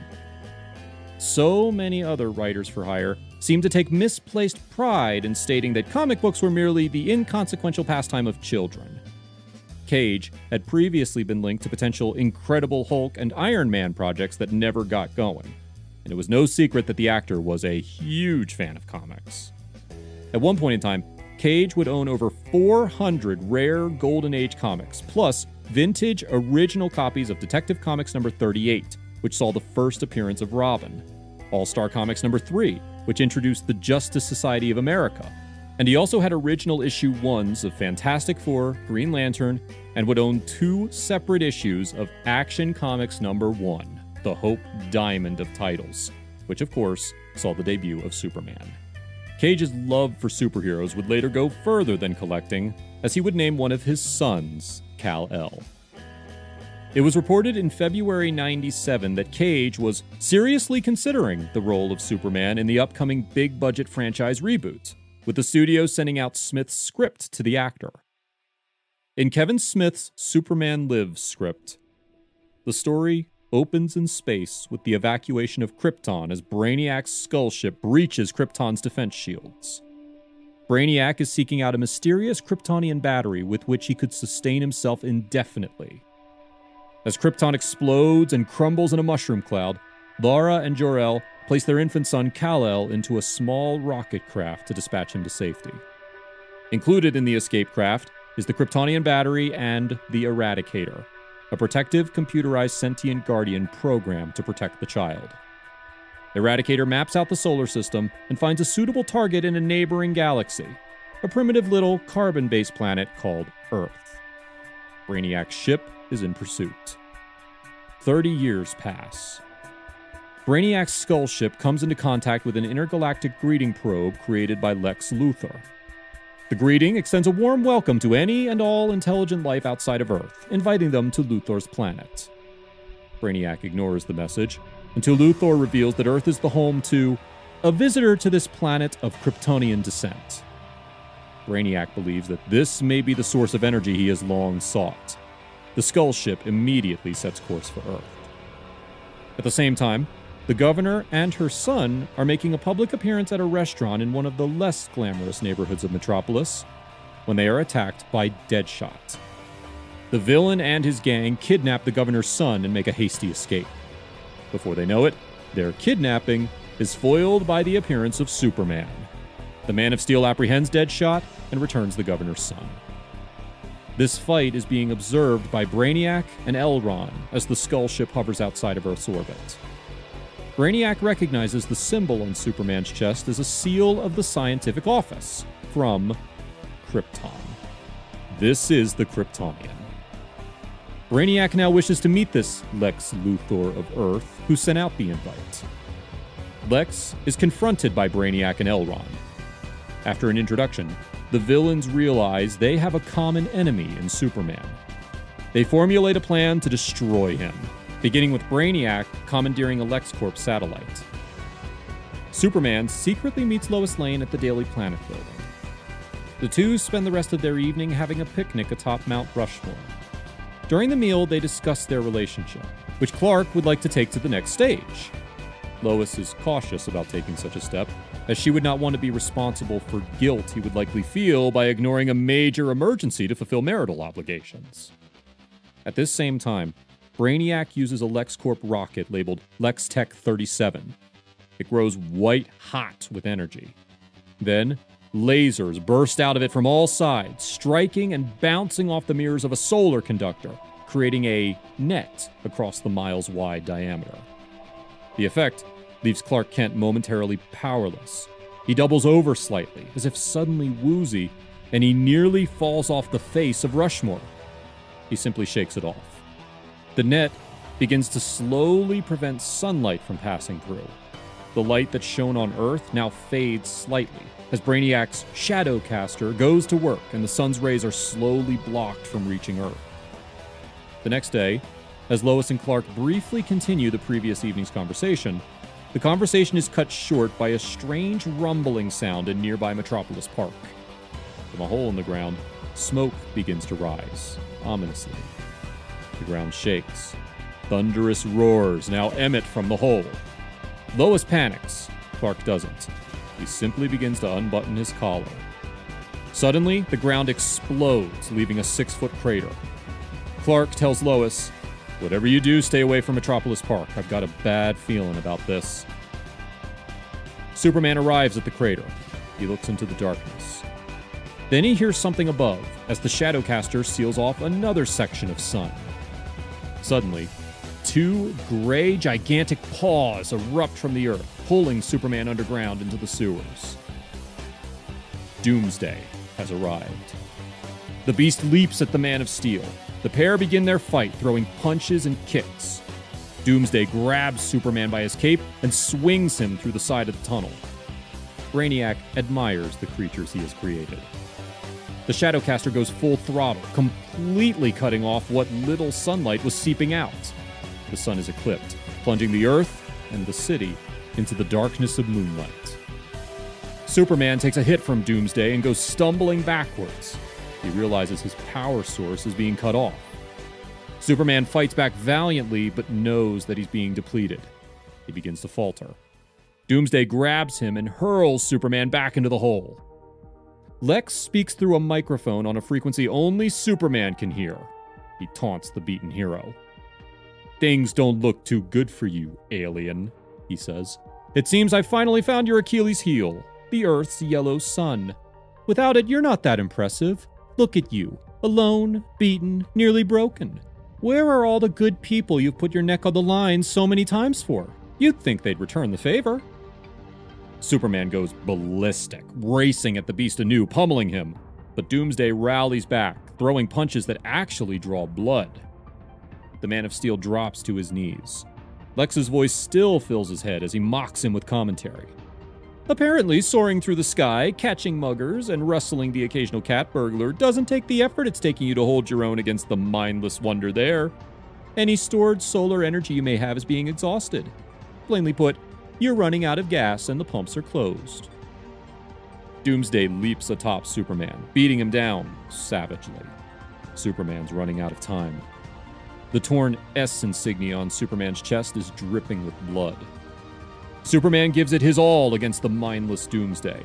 So many other writers for hire seemed to take misplaced pride in stating that comic books were merely the inconsequential pastime of children. Cage had previously been linked to potential Incredible Hulk and Iron Man projects that never got going, and it was no secret that the actor was a huge fan of comics. At one point in time, Cage would own over 400 rare Golden Age comics, plus vintage original copies of Detective Comics number 38, which saw the first appearance of Robin, All-Star Comics number 3, which introduced the Justice Society of America, and he also had original issue 1s of Fantastic Four, Green Lantern, and would own 2 separate issues of Action Comics number 1, the Hope Diamond of titles, which of course saw the debut of Superman. Cage's love for superheroes would later go further than collecting, as he would name one of his sons Kal-El. It was reported in February '97 that Cage was seriously considering the role of Superman in the upcoming big-budget franchise reboot, with the studio sending out Smith's script to the actor. In Kevin Smith's Superman Lives script, the story opens in space with the evacuation of Krypton as Brainiac's skull ship breaches Krypton's defense shields. Brainiac is seeking out a mysterious Kryptonian battery with which he could sustain himself indefinitely. As Krypton explodes and crumbles in a mushroom cloud, Lara and Jor-El place their infant son Kal-El into a small rocket craft to dispatch him to safety. Included in the escape craft is the Kryptonian battery and the Eradicator, a protective computerized sentient guardian programmed to protect the child. Eradicator maps out the solar system and finds a suitable target in a neighboring galaxy, a primitive little carbon-based planet called Earth. Brainiac's ship is in pursuit. 30 years pass. Brainiac's skull ship comes into contact with an intergalactic greeting probe created by Lex Luthor. The greeting extends a warm welcome to any and all intelligent life outside of Earth, inviting them to Luthor's planet. Brainiac ignores the message until Luthor reveals that Earth is the home to a visitor to this planet of Kryptonian descent. Brainiac believes that this may be the source of energy he has long sought. The skull ship immediately sets course for Earth. At the same time, the governor and her son are making a public appearance at a restaurant in one of the less glamorous neighborhoods of Metropolis when they are attacked by Deadshot. The villain and his gang kidnap the governor's son and make a hasty escape. Before they know it, their kidnapping is foiled by the appearance of Superman. The Man of Steel apprehends Deadshot and returns the governor's son. This fight is being observed by Brainiac and Elron as the skull ship hovers outside of Earth's orbit. Brainiac recognizes the symbol on Superman's chest as a seal of the scientific office from Krypton. This is the Kryptonian. Brainiac now wishes to meet this Lex Luthor of Earth, who sent out the invite. Lex is confronted by Brainiac and Elron. After an introduction, the villains realize they have a common enemy in Superman. They formulate a plan to destroy him, beginning with Brainiac commandeering a LexCorp satellite. Superman secretly meets Lois Lane at the Daily Planet building. The two spend the rest of their evening having a picnic atop Mount Rushmore. During the meal, they discuss their relationship, which Clark would like to take to the next stage. Lois is cautious about taking such a step, as she would not want to be responsible for guilt he would likely feel by ignoring a major emergency to fulfill marital obligations. At this same time, Brainiac uses a LexCorp rocket labeled LexTech 37. It grows white hot with energy. Then, Lasers burst out of it from all sides, striking and bouncing off the mirrors of a solar conductor, creating a net across the miles-wide diameter. The effect leaves Clark Kent momentarily powerless. He doubles over slightly, as if suddenly woozy, and he nearly falls off the face of Rushmore. He simply shakes it off. The net begins to slowly prevent sunlight from passing through. The light that shone on Earth now fades slightly, as Brainiac's Shadowcaster goes to work and the sun's rays are slowly blocked from reaching Earth. The next day, as Lois and Clark briefly continue the previous evening's conversation, the conversation is cut short by a strange rumbling sound in nearby Metropolis Park. From a hole in the ground, smoke begins to rise, ominously. The ground shakes. Thunderous roars now emit from the hole. Lois panics. Clark doesn't. He simply begins to unbutton his collar. Suddenly, the ground explodes, leaving a 6-foot crater. Clark tells Lois, "Whatever you do, stay away from Metropolis Park. I've got a bad feeling about this." Superman arrives at the crater. He looks into the darkness. Then he hears something above as the Shadowcaster seals off another section of sun. Suddenly, 2 gray, gigantic paws erupt from the earth, pulling Superman underground into the sewers. Doomsday has arrived. The Beast leaps at the Man of Steel. The pair begin their fight, throwing punches and kicks. Doomsday grabs Superman by his cape and swings him through the side of the tunnel. Brainiac admires the creatures he has created. The Shadowcaster goes full throttle, completely cutting off what little sunlight was seeping out. The sun is eclipsed, plunging the Earth and the city into the darkness of moonlight. Superman takes a hit from Doomsday and goes stumbling backwards. He realizes his power source is being cut off. Superman fights back valiantly, but knows that he's being depleted. He begins to falter. Doomsday grabs him and hurls Superman back into the hole. Lex speaks through a microphone on a frequency only Superman can hear. He taunts the beaten hero. "Things don't look too good for you, alien," he says. "It seems I finally found your Achilles heel, the Earth's yellow sun. Without it, you're not that impressive. Look at you, alone, beaten, nearly broken. Where are all the good people you've put your neck on the line so many times for? You'd think they'd return the favor." Superman goes ballistic, racing at the Beast anew, pummeling him. But Doomsday rallies back, throwing punches that actually draw blood. The Man of Steel drops to his knees. Lex's voice still fills his head as he mocks him with commentary. "Apparently, soaring through the sky, catching muggers, and rustling the occasional cat burglar doesn't take the effort it's taking you to hold your own against the mindless wonder there. Any stored solar energy you may have is being exhausted. Plainly put, you're running out of gas and the pumps are closed." Doomsday leaps atop Superman, beating him down savagely. Superman's running out of time. The torn S insignia on Superman's chest is dripping with blood. Superman gives it his all against the mindless Doomsday.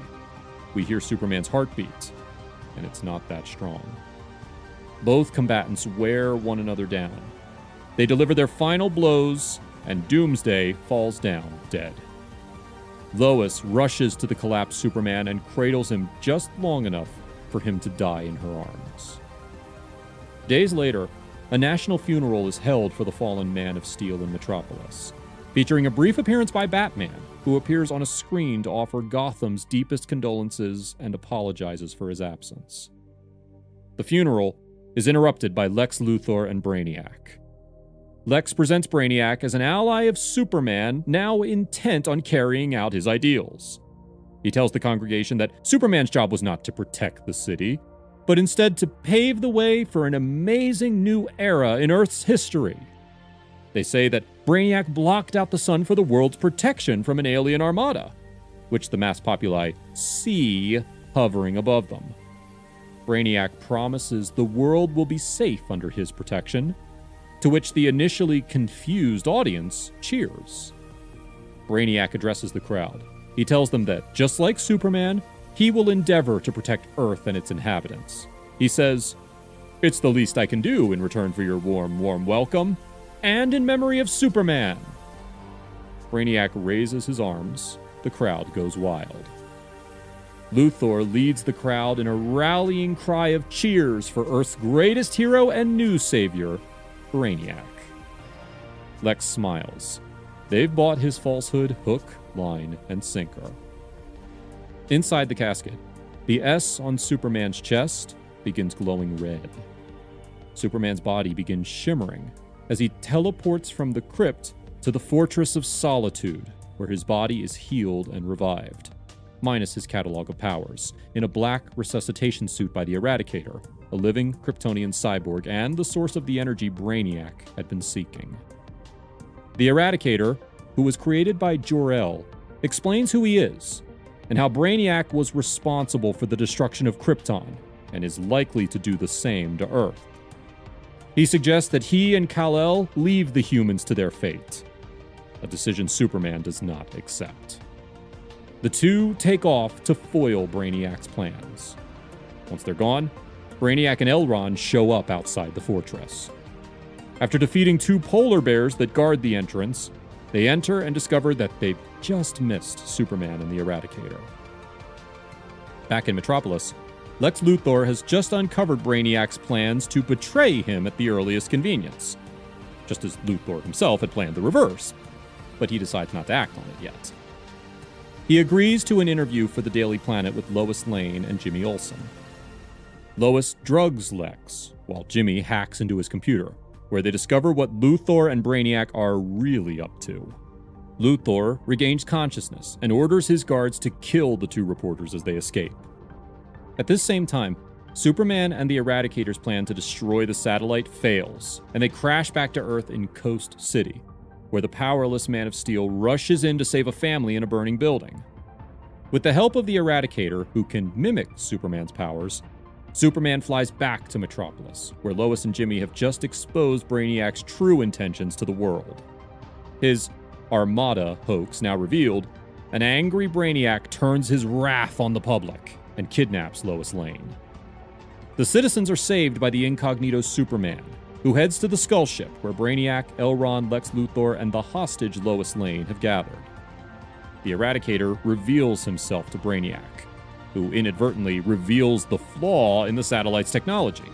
We hear Superman's heartbeat, and it's not that strong. Both combatants wear one another down. They deliver their final blows, and Doomsday falls down dead. Lois rushes to the collapsed Superman and cradles him just long enough for him to die in her arms. Days later, a national funeral is held for the fallen Man of Steel in Metropolis, featuring a brief appearance by Batman, who appears on a screen to offer Gotham's deepest condolences and apologizes for his absence. The funeral is interrupted by Lex Luthor and Brainiac. Lex presents Brainiac as an ally of Superman, now intent on carrying out his ideals. He tells the congregation that Superman's job was not to protect the city, but instead to pave the way for an amazing new era in Earth's history. They say that Brainiac blocked out the sun for the world's protection from an alien armada, which the mass populi see hovering above them. Brainiac promises the world will be safe under his protection, to which the initially confused audience cheers. Brainiac addresses the crowd. He tells them that, just like Superman, he will endeavor to protect Earth and its inhabitants. He says, "It's the least I can do in return for your warm, warm welcome, and in memory of Superman." Brainiac raises his arms. The crowd goes wild. Luthor leads the crowd in a rallying cry of cheers for Earth's greatest hero and new savior, Brainiac. Lex smiles. They've bought his falsehood hook, line, and sinker. Inside the casket, the S on Superman's chest begins glowing red. Superman's body begins shimmering as he teleports from the crypt to the Fortress of Solitude, where his body is healed and revived, minus his catalog of powers, in a black resuscitation suit by the Eradicator, a living Kryptonian cyborg and the source of the energy Brainiac had been seeking. The Eradicator, who was created by Jor-El, explains who he is and how Brainiac was responsible for the destruction of Krypton and is likely to do the same to Earth. He suggests that he and Kal-El leave the humans to their fate, a decision Superman does not accept. The two take off to foil Brainiac's plans. Once they're gone, Brainiac and Elron show up outside the fortress. After defeating two polar bears that guard the entrance, they enter and discover that they've just missed Superman and the Eradicator. Back in Metropolis, Lex Luthor has just uncovered Brainiac's plans to betray him at the earliest convenience, just as Luthor himself had planned the reverse, but he decides not to act on it yet. He agrees to an interview for the Daily Planet with Lois Lane and Jimmy Olsen. Lois drugs Lex, while Jimmy hacks into his computer, where they discover what Luthor and Brainiac are really up to. Luthor regains consciousness and orders his guards to kill the two reporters as they escape. At this same time, Superman and the Eradicator's plan to destroy the satellite fails, and they crash back to Earth in Coast City, where the powerless Man of Steel rushes in to save a family in a burning building. With the help of the Eradicator, who can mimic Superman's powers, Superman flies back to Metropolis, where Lois and Jimmy have just exposed Brainiac's true intentions to the world. His Armada hoax now revealed, an angry Brainiac turns his wrath on the public and kidnaps Lois Lane. The citizens are saved by the incognito Superman, who heads to the Skull Ship, where Brainiac, Elron, Lex Luthor, and the hostage Lois Lane have gathered. The Eradicator reveals himself to Brainiac, who inadvertently reveals the flaw in the satellite's technology.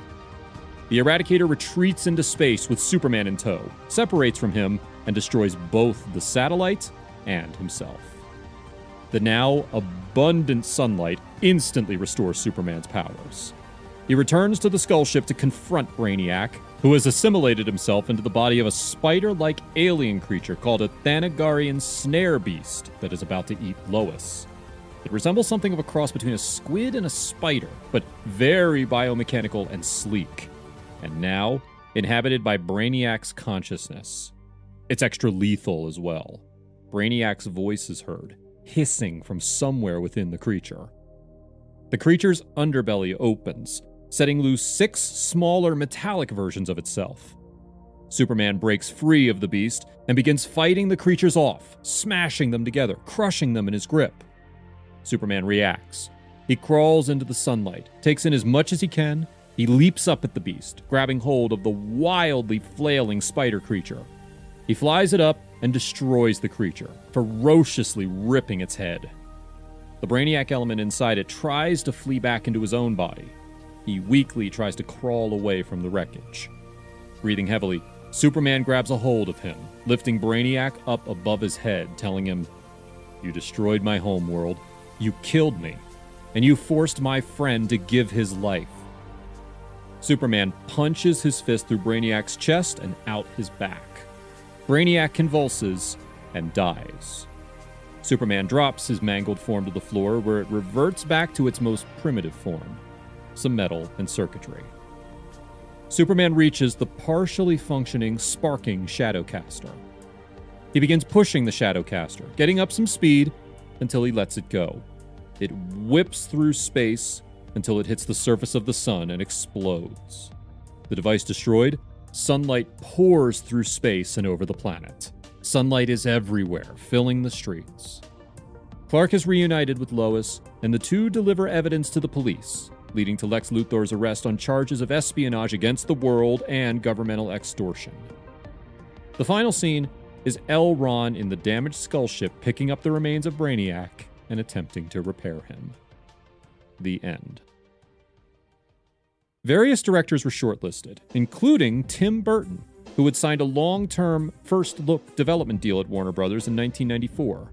The Eradicator retreats into space with Superman in tow, separates from him, and destroys both the satellite and himself. The now abundant sunlight instantly restores Superman's powers. He returns to the Skull Ship to confront Brainiac, who has assimilated himself into the body of a spider-like alien creature called a Thanagarian snare beast that is about to eat Lois. It resembles something of a cross between a squid and a spider, but very biomechanical and sleek, and now inhabited by Brainiac's consciousness. It's extra lethal as well. Brainiac's voice is heard, hissing from somewhere within the creature. The creature's underbelly opens, setting loose 6 smaller metallic versions of itself. Superman breaks free of the beast and begins fighting the creatures off, smashing them together, crushing them in his grip. Superman reacts. He crawls into the sunlight, takes in as much as he can. He leaps up at the beast, grabbing hold of the wildly flailing spider creature. He flies it up and destroys the creature, ferociously ripping its head. The Brainiac element inside it tries to flee back into his own body. He weakly tries to crawl away from the wreckage. Breathing heavily, Superman grabs a hold of him, lifting Brainiac up above his head, telling him, "You destroyed my homeworld. You killed me, and you forced my friend to give his life." Superman punches his fist through Brainiac's chest and out his back. Brainiac convulses and dies. Superman drops his mangled form to the floor, where it reverts back to its most primitive form, some metal and circuitry. Superman reaches the partially functioning, sparking Shadowcaster. He begins pushing the Shadowcaster, getting up some speed until he lets it go. It whips through space until it hits the surface of the sun and explodes. The device destroyed, sunlight pours through space and over the planet. Sunlight is everywhere, filling the streets. Clark is reunited with Lois, and the two deliver evidence to the police, leading to Lex Luthor's arrest on charges of espionage against the world and governmental extortion. The final scene is Elron in the damaged Skull Ship picking up the remains of Brainiac and attempting to repair him. The end. Various directors were shortlisted, including Tim Burton, who had signed a long-term first-look development deal at Warner Brothers in 1994.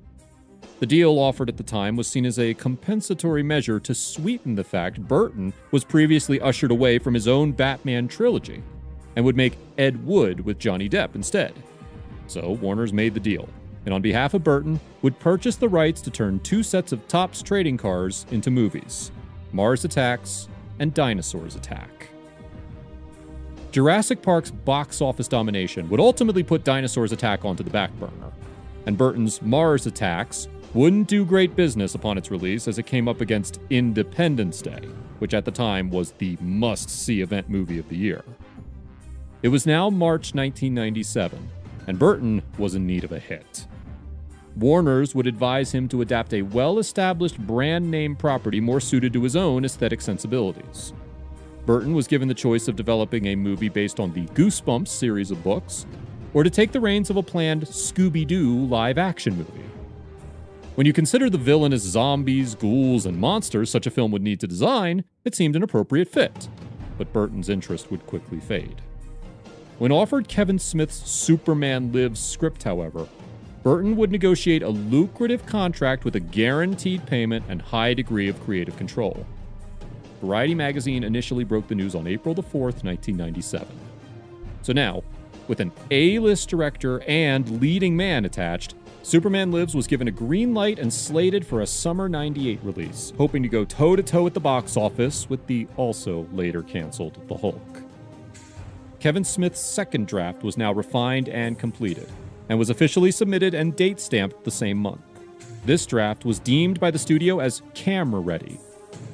The deal offered at the time was seen as a compensatory measure to sweeten the fact Burton was previously ushered away from his own Batman trilogy and would make Ed Wood with Johnny Depp instead. So Warner's made the deal, and on behalf of Burton, would purchase the rights to turn 2 sets of Topps trading cars into movies, Mars Attacks and Dinosaurs Attack. Jurassic Park's box office domination would ultimately put Dinosaurs Attack onto the back burner, and Burton's Mars Attacks wouldn't do great business upon its release as it came up against Independence Day, which at the time was the must-see event movie of the year. It was now March 1997, and Burton was in need of a hit. Warner's would advise him to adapt a well-established brand-name property more suited to his own aesthetic sensibilities. Burton was given the choice of developing a movie based on the Goosebumps series of books, or to take the reins of a planned Scooby-Doo live-action movie. When you consider the villainous zombies, ghouls, and monsters such a film would need to design, it seemed an appropriate fit, but Burton's interest would quickly fade. When offered Kevin Smith's Superman Lives script, however, Burton would negotiate a lucrative contract with a guaranteed payment and high degree of creative control. Variety magazine initially broke the news on April 4th, 1997. So now, with an A-list director and leading man attached, Superman Lives was given a green light and slated for a summer '98 release, hoping to go toe-to-toe at the box office with the also later canceled The Hulk. Kevin Smith's second draft was now refined and completed, and was officially submitted and date-stamped the same month. This draft was deemed by the studio as camera-ready,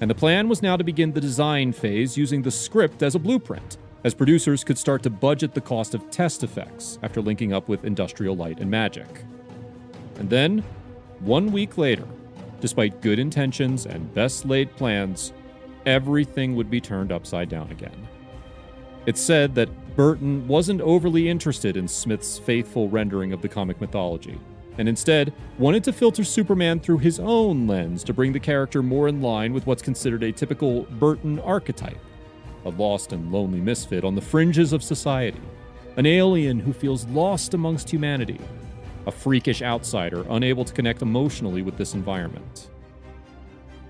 and the plan was now to begin the design phase using the script as a blueprint, as producers could start to budget the cost of test effects after linking up with Industrial Light and Magic. And then, 1 week later, despite good intentions and best-laid plans, everything would be turned upside down again. It's said that Burton wasn't overly interested in Smith's faithful rendering of the comic mythology, and instead wanted to filter Superman through his own lens to bring the character more in line with what's considered a typical Burton archetype, a lost and lonely misfit on the fringes of society, an alien who feels lost amongst humanity, a freakish outsider unable to connect emotionally with this environment.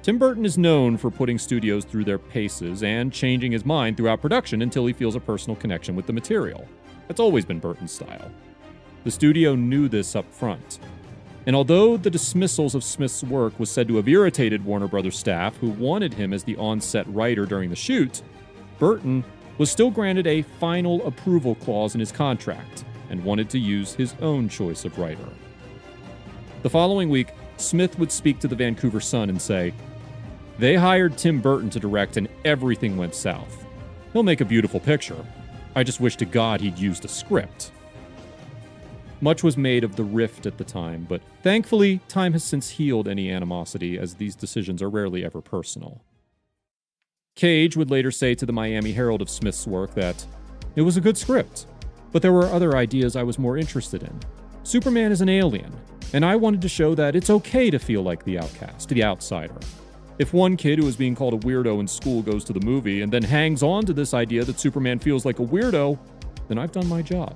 Tim Burton is known for putting studios through their paces and changing his mind throughout production until he feels a personal connection with the material. That's always been Burton's style. The studio knew this up front. And although the dismissals of Smith's work was said to have irritated Warner Brothers staff who wanted him as the on-set writer during the shoot, Burton was still granted a final approval clause in his contract and wanted to use his own choice of writer. The following week, Smith would speak to the Vancouver Sun and say, "They hired Tim Burton to direct and everything went south. He'll make a beautiful picture. I just wish to God he'd used a script." Much was made of the rift at the time, but thankfully, time has since healed any animosity, as these decisions are rarely ever personal. Cage would later say to the Miami Herald of Smith's work that, "It was a good script, but there were other ideas I was more interested in. Superman is an alien, and I wanted to show that it's okay to feel like the outcast, the outsider. If one kid who is being called a weirdo in school goes to the movie and then hangs on to this idea that Superman feels like a weirdo, then I've done my job."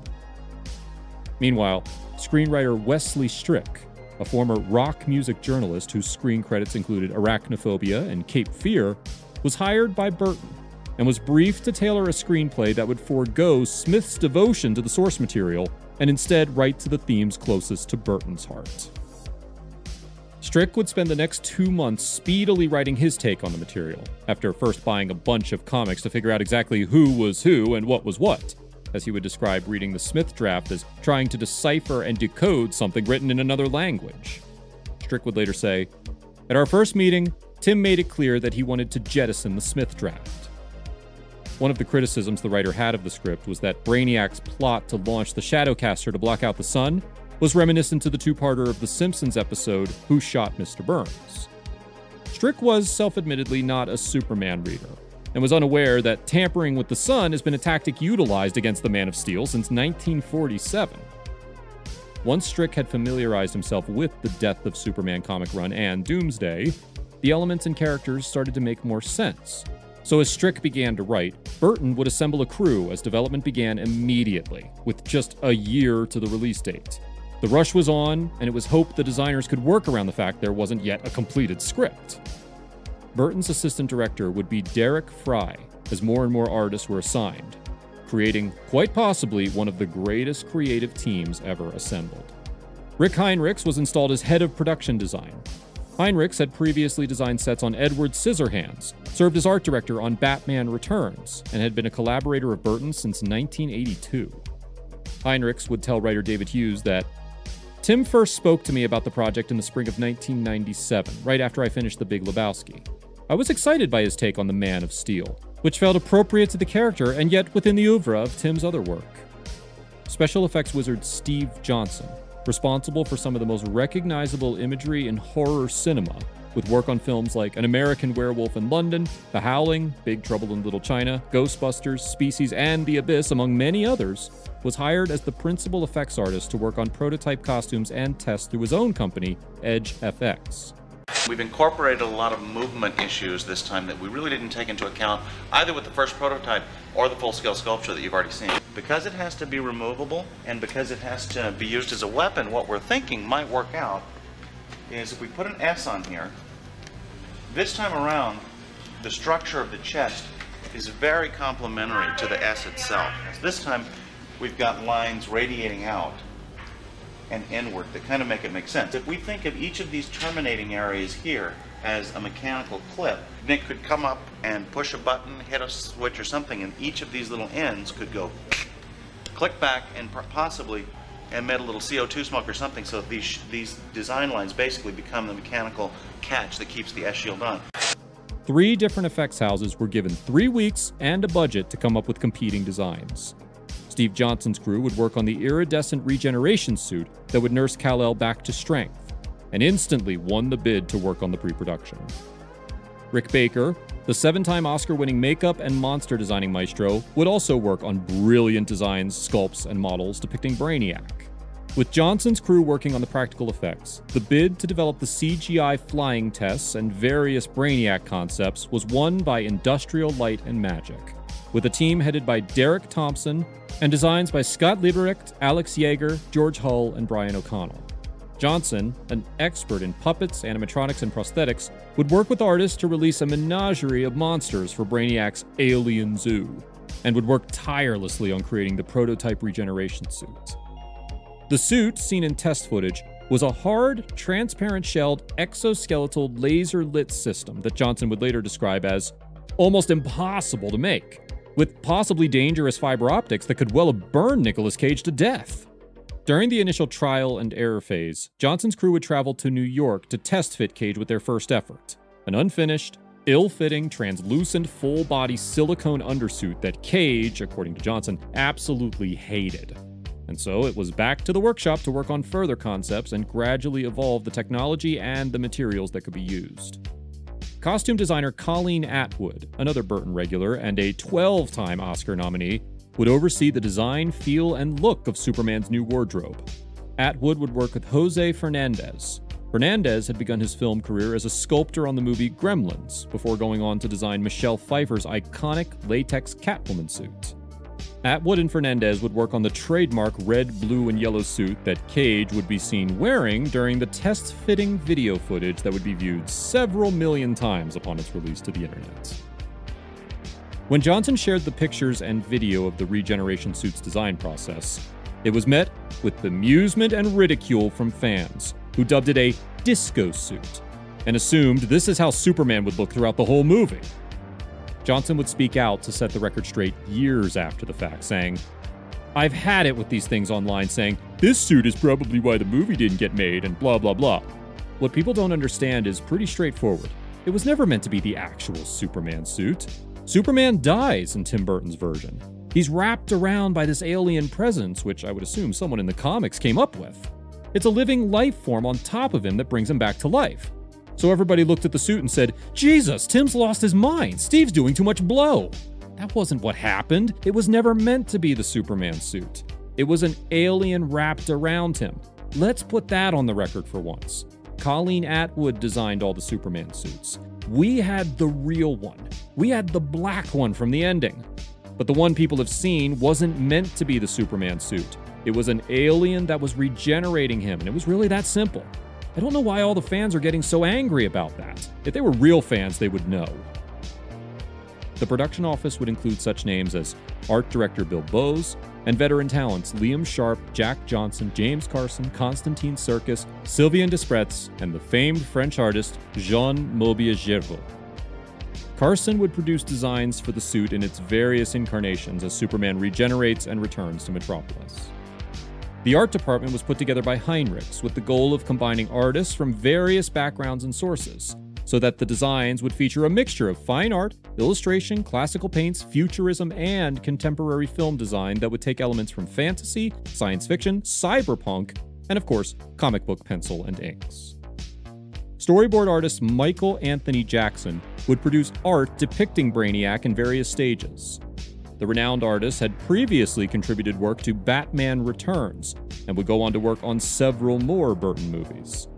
Meanwhile, screenwriter Wesley Strick, a former rock music journalist whose screen credits included Arachnophobia and Cape Fear, was hired by Burton and was briefed to tailor a screenplay that would forego Smith's devotion to the source material and instead write to the themes closest to Burton's heart. Strick would spend the next 2 months speedily writing his take on the material, after first buying a bunch of comics to figure out exactly who was who and what was what, as he would describe reading the Smith draft as trying to decipher and decode something written in another language. Strick would later say, "At our first meeting, Tim made it clear that he wanted to jettison the Smith draft." One of the criticisms the writer had of the script was that Brainiac's plot to launch the Shadowcaster to block out the sun was reminiscent to the two-parter of The Simpsons episode, Who Shot Mr. Burns? Strick was self-admittedly not a Superman reader, and was unaware that tampering with the sun has been a tactic utilized against the Man of Steel since 1947. Once Strick had familiarized himself with the Death of Superman comic run and Doomsday, the elements and characters started to make more sense. So as Strick began to write, Burton would assemble a crew as development began immediately, with just a year to the release date. The rush was on, and it was hoped the designers could work around the fact there wasn't yet a completed script. Burton's assistant director would be Derek Fry, as more and more artists were assigned, creating, quite possibly, one of the greatest creative teams ever assembled. Rick Heinrichs was installed as head of production design. Heinrichs had previously designed sets on Edward Scissorhands, served as art director on Batman Returns, and had been a collaborator of Burton's since 1982. Heinrichs would tell writer David Hughes that, "Tim first spoke to me about the project in the spring of 1997, right after I finished The Big Lebowski. I was excited by his take on the Man of Steel, which felt appropriate to the character and yet within the oeuvre of Tim's other work." Special effects wizard Steve Johnson, responsible for some of the most recognizable imagery in horror cinema, with work on films like An American Werewolf in London, The Howling, Big Trouble in Little China, Ghostbusters, Species, and The Abyss, among many others, was hired as the principal effects artist to work on prototype costumes and tests through his own company, Edge FX. We've incorporated a lot of movement issues this time that we really didn't take into account either with the first prototype or the full-scale sculpture that you've already seen. Because it has to be removable and because it has to be used as a weapon, what we're thinking might work out is if we put an S on here, this time around the structure of the chest is very complementary to the S itself. So this time we've got lines radiating out and inward that kind of make it make sense. If we think of each of these terminating areas here as a mechanical clip, Nick could come up and push a button, hit a switch or something, and each of these little ends could go click back and possibly emit a little CO2 smoke or something, so these design lines basically become the mechanical catch that keeps the S-shield on. 3 different effects houses were given 3 weeks and a budget to come up with competing designs. Steve Johnson's crew would work on the iridescent regeneration suit that would nurse Kal-El back to strength, and instantly won the bid to work on the pre-production. Rick Baker, the 7-time Oscar-winning makeup and monster designing maestro, would also work on brilliant designs, sculpts, and models depicting Brainiac. With Johnson's crew working on the practical effects, the bid to develop the CGI flying tests and various Brainiac concepts was won by Industrial Light and Magic, with a team headed by Derek Thompson and designs by Scott Liebrecht, Alex Yeager, George Hull, and Brian O'Connell. Johnson, an expert in puppets, animatronics, and prosthetics, would work with artists to release a menagerie of monsters for Brainiac's Alien Zoo, and would work tirelessly on creating the prototype regeneration suit. The suit, seen in test footage, was a hard, transparent-shelled, exoskeletal laser-lit system that Johnson would later describe as almost impossible to make, with possibly dangerous fiber optics that could well have burned Nicolas Cage to death. During the initial trial and error phase, Johnson's crew would travel to New York to test fit Cage with their first effort, an unfinished, ill-fitting, translucent, full-body silicone undersuit that Cage, according to Johnson, absolutely hated. And so it was back to the workshop to work on further concepts and gradually evolve the technology and the materials that could be used. Costume designer Colleen Atwood, another Burton regular and a 12-time Oscar nominee, would oversee the design, feel, and look of Superman's new wardrobe. Atwood would work with Jose Fernandez. Fernandez had begun his film career as a sculptor on the movie Gremlins, before going on to design Michelle Pfeiffer's iconic latex Catwoman suit. Atwood and Fernandez would work on the trademark red, blue, and yellow suit that Cage would be seen wearing during the test-fitting video footage that would be viewed several million times upon its release to the internet. When Johnson shared the pictures and video of the regeneration suit's design process, it was met with bemusement and ridicule from fans, who dubbed it a disco suit, and assumed this is how Superman would look throughout the whole movie. Johnson would speak out to set the record straight years after the fact, saying, "I've had it with these things online saying, this suit is probably why the movie didn't get made, and blah blah blah. What people don't understand is pretty straightforward. It was never meant to be the actual Superman suit. Superman dies in Tim Burton's version. He's wrapped around by this alien presence, which I would assume someone in the comics came up with. It's a living life form on top of him that brings him back to life. So everybody looked at the suit and said, Jesus, Tim's lost his mind. Steve's doing too much blow. That wasn't what happened. It was never meant to be the Superman suit. It was an alien wrapped around him. Let's put that on the record for once. Colleen Atwood designed all the Superman suits. We had the real one. We had the black one from the ending. But the one people have seen wasn't meant to be the Superman suit. It was an alien that was regenerating him, and it was really that simple. I don't know why all the fans are getting so angry about that. If they were real fans, they would know. The production office would include such names as art director Bill Bowes and veteran talents Liam Sharp, Jack Johnson, James Carson, Constantine Serkis, Sylvain Despretz, and the famed French artist Jean Maubier-Gervais. Carson would produce designs for the suit in its various incarnations as Superman regenerates and returns to Metropolis. The art department was put together by Heinrichs with the goal of combining artists from various backgrounds and sources, so that the designs would feature a mixture of fine art, illustration, classical paints, futurism, and contemporary film design that would take elements from fantasy, science fiction, cyberpunk, and of course, comic book pencil and inks. Storyboard artist Michael Anthony Jackson would produce art depicting Brainiac in various stages. The renowned artist had previously contributed work to Batman Returns and would go on to work on several more Burton movies.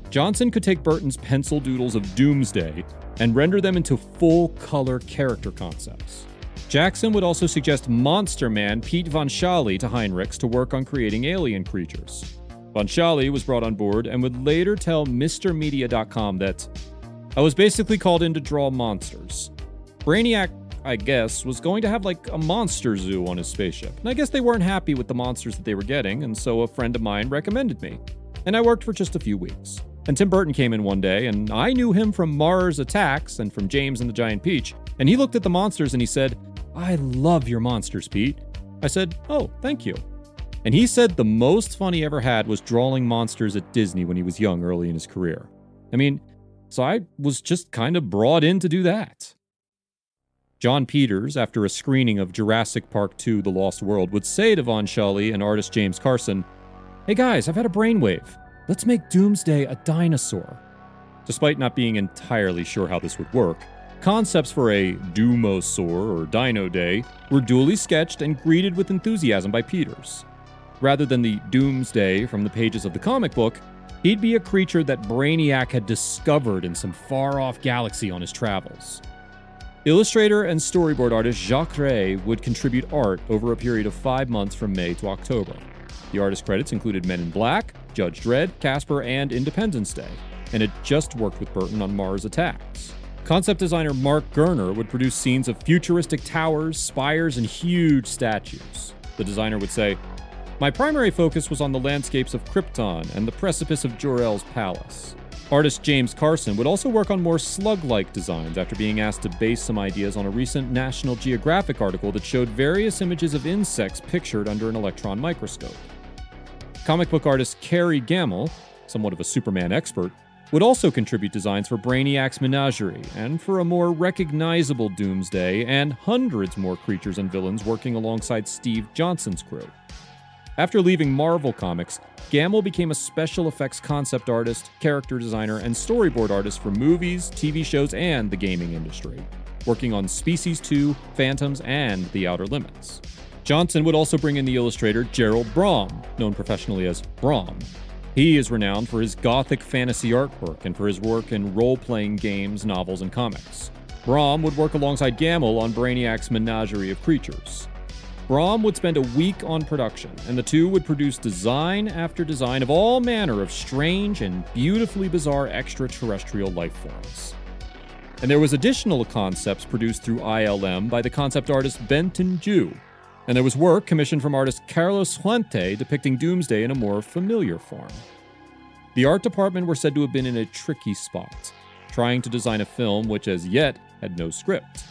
Johnson could take Burton's pencil doodles of Doomsday and render them into full-color character concepts. Jackson would also suggest Monster Man Pete Von Schally to Heinrichs to work on creating alien creatures. Von Schally was brought on board and would later tell MrMedia.com that, "I was basically called in to draw monsters. Brainiac, I guess, was going to have like a monster zoo on his spaceship, and I guess they weren't happy with the monsters that they were getting, and so a friend of mine recommended me. And I worked for just a few weeks. And Tim Burton came in one day, and I knew him from Mars Attacks and from James and the Giant Peach, and he looked at the monsters and he said, 'I love your monsters, Pete.' I said, 'Oh, thank you.' And he said the most fun he ever had was drawing monsters at Disney when he was young early in his career. I mean, so I was just kind of brought in to do that." John Peters, after a screening of Jurassic Park 2: The Lost World, would say to Von Schally and artist James Carson, "Hey guys, I've had a brainwave. Let's make Doomsday a dinosaur." Despite not being entirely sure how this would work, concepts for a Doomosaur or Dino Day were duly sketched and greeted with enthusiasm by Peters. Rather than the Doomsday from the pages of the comic book, he'd be a creature that Brainiac had discovered in some far-off galaxy on his travels. Illustrator and storyboard artist Jacques Rey would contribute art over a period of 5 months from May to October. The artist credits included Men in Black, Judge Dredd, Casper, and Independence Day, and had just worked with Burton on Mars Attacks. Concept designer Mark Gerner would produce scenes of futuristic towers, spires, and huge statues. The designer would say, "My primary focus was on the landscapes of Krypton and the precipice of Jor-El's palace." Artist James Carson would also work on more slug-like designs after being asked to base some ideas on a recent National Geographic article that showed various images of insects pictured under an electron microscope. Comic book artist Kerry Gamble, somewhat of a Superman expert, would also contribute designs for Brainiac's Menagerie and for a more recognizable Doomsday and hundreds more creatures and villains working alongside Steve Johnson's crew. After leaving Marvel Comics, Gamble became a special effects concept artist, character designer, and storyboard artist for movies, TV shows, and the gaming industry, working on Species 2, Phantoms, and The Outer Limits. Johnson would also bring in the illustrator Gerald Brom, known professionally as Brom. He is renowned for his gothic fantasy artwork and for his work in role-playing games, novels, and comics. Brom would work alongside Gamble on Brainiac's Menagerie of Creatures. Brom would spend a week on production, and the two would produce design after design of all manner of strange and beautifully bizarre extraterrestrial life forms. And there was additional concepts produced through ILM by the concept artist Benton Ju, and there was work commissioned from artist Carlos Fuente depicting Doomsday in a more familiar form. The art department were said to have been in a tricky spot, trying to design a film which as yet had no script.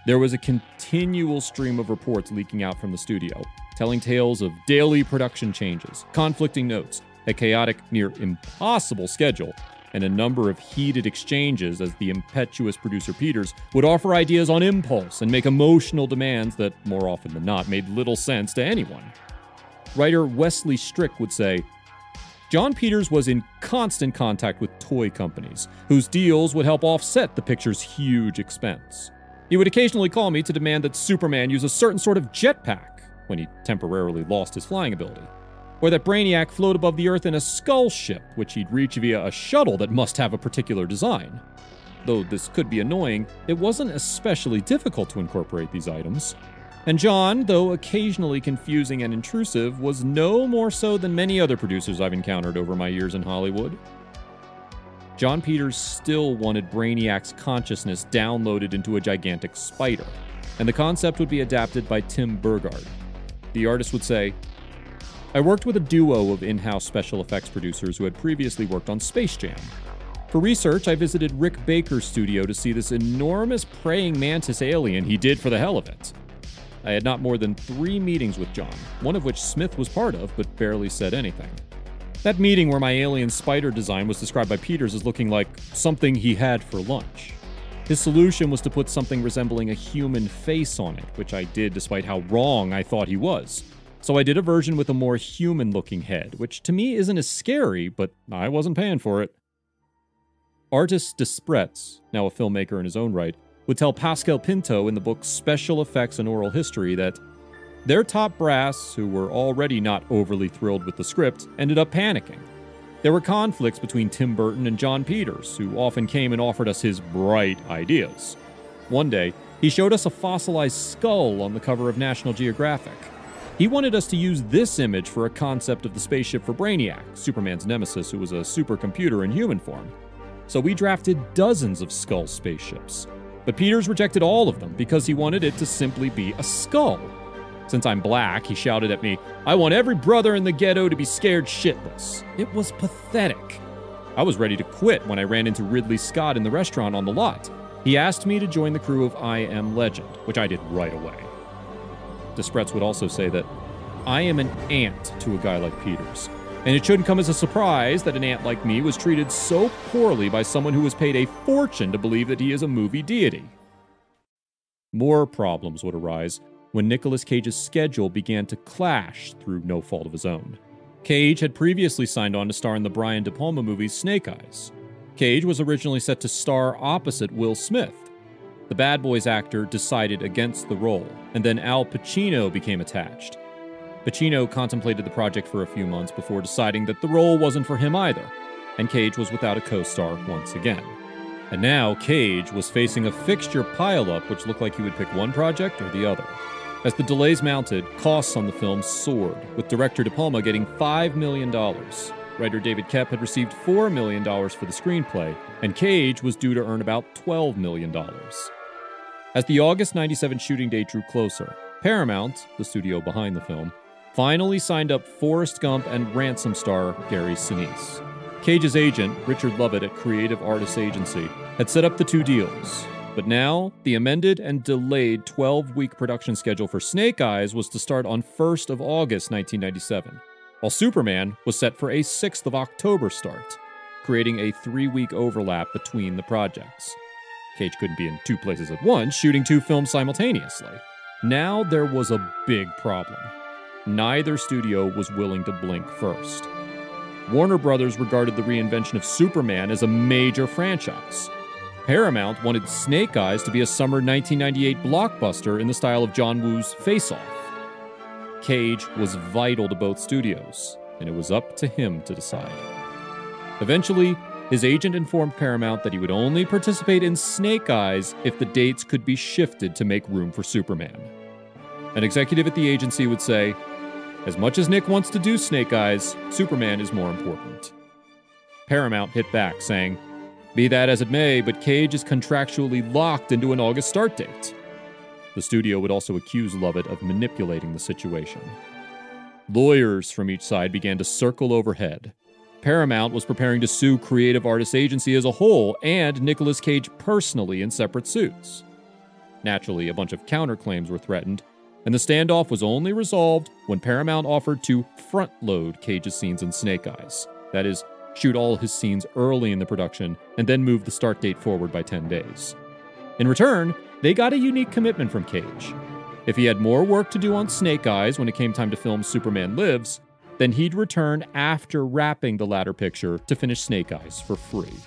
There was a continual stream of reports leaking out from the studio, telling tales of daily production changes, conflicting notes, a chaotic, near impossible schedule, and a number of heated exchanges as the impetuous producer Peters would offer ideas on impulse and make emotional demands that, more often than not, made little sense to anyone. Writer Wesley Strick would say, "John Peters was in constant contact with toy companies, whose deals would help offset the picture's huge expense. He would occasionally call me to demand that Superman use a certain sort of jetpack when he temporarily lost his flying ability. or that Brainiac float above the Earth in a skull ship, which he'd reach via a shuttle that must have a particular design. Though this could be annoying, it wasn't especially difficult to incorporate these items. And John, though occasionally confusing and intrusive, was no more so than many other producers I've encountered over my years in Hollywood. John Peters still wanted Brainiac's consciousness downloaded into a gigantic spider, and the concept would be adapted by Tim Burgard. The artist would say, "I worked with a duo of in-house special effects producers who had previously worked on Space Jam. For research, I visited Rick Baker's studio to see this enormous praying mantis alien he did for the hell of it. I had not more than 3 meetings with John, one of which Smith was part of, but barely said anything. That meeting where my alien spider design was described by Peters as looking like something he had for lunch. His solution was to put something resembling a human face on it, which I did despite how wrong I thought he was. So I did a version with a more human-looking head, which to me isn't as scary, but I wasn't paying for it." Artist Despretz, now a filmmaker in his own right, would tell Pascal Pinto in the book Special Effects and Oral History that their top brass, who were already not overly thrilled with the script, ended up panicking. There were conflicts between Tim Burton and John Peters, who often came and offered us his bright ideas. One day, he showed us a fossilized skull on the cover of National Geographic. He wanted us to use this image for a concept of the spaceship for Brainiac, Superman's nemesis who was a supercomputer in human form. So we drafted dozens of skull spaceships. But Peters rejected all of them because he wanted it to simply be a skull. Since I'm black, he shouted at me, "I want every brother in the ghetto to be scared shitless." It was pathetic. I was ready to quit when I ran into Ridley Scott in the restaurant on the lot. He asked me to join the crew of I Am Legend, which I did right away. Despretz would also say that I am an ant to a guy like Peters, and it shouldn't come as a surprise that an ant like me was treated so poorly by someone who was paid a fortune to believe that he is a movie deity. More problems would arise when Nicolas Cage's schedule began to clash through no fault of his own. Cage had previously signed on to star in the Brian De Palma movie Snake Eyes. Cage was originally set to star opposite Will Smith. The Bad Boys actor decided against the role, and then Al Pacino became attached. Pacino contemplated the project for a few months before deciding that the role wasn't for him either, and Cage was without a co-star once again. And now Cage was facing a fixture pileup which looked like he would pick one project or the other. As the delays mounted, costs on the film soared, with director De Palma getting $5 million. Writer David Koepp had received $4 million for the screenplay, and Cage was due to earn about $12 million. As the August 97 shooting date drew closer, Paramount, the studio behind the film, finally signed up Forrest Gump and Ransom star Gary Sinise. Cage's agent, Richard Lovett at Creative Artists Agency, had set up the 2 deals. But now, the amended and delayed 12-week production schedule for Snake Eyes was to start on 1st of August 1997, while Superman was set for a 6th of October start, creating a 3-week overlap between the projects. Cage couldn't be in 2 places at once, shooting 2 films simultaneously. Now there was a big problem. Neither studio was willing to blink first. Warner Brothers regarded the reinvention of Superman as a major franchise. Paramount wanted Snake Eyes to be a summer 1998 blockbuster in the style of John Woo's Face Off. Cage was vital to both studios, and it was up to him to decide. Eventually, his agent informed Paramount that he would only participate in Snake Eyes if the dates could be shifted to make room for Superman. An executive at the agency would say, "As much as Nick wants to do Snake Eyes, Superman is more important." Paramount hit back, saying, "Be that as it may, but Cage is contractually locked into an August start date." The studio would also accuse Lovett of manipulating the situation. Lawyers from each side began to circle overhead. Paramount was preparing to sue Creative Artists Agency as a whole and Nicolas Cage personally in separate suits. Naturally, a bunch of counterclaims were threatened, and the standoff was only resolved when Paramount offered to front-load Cage's scenes in Snake Eyes. That is, shoot all his scenes early in the production and then move the start date forward by 10 days. In return, they got a unique commitment from Cage. If he had more work to do on Snake Eyes when it came time to film Superman Lives, then he'd return after wrapping the latter picture to finish Snake Eyes for free.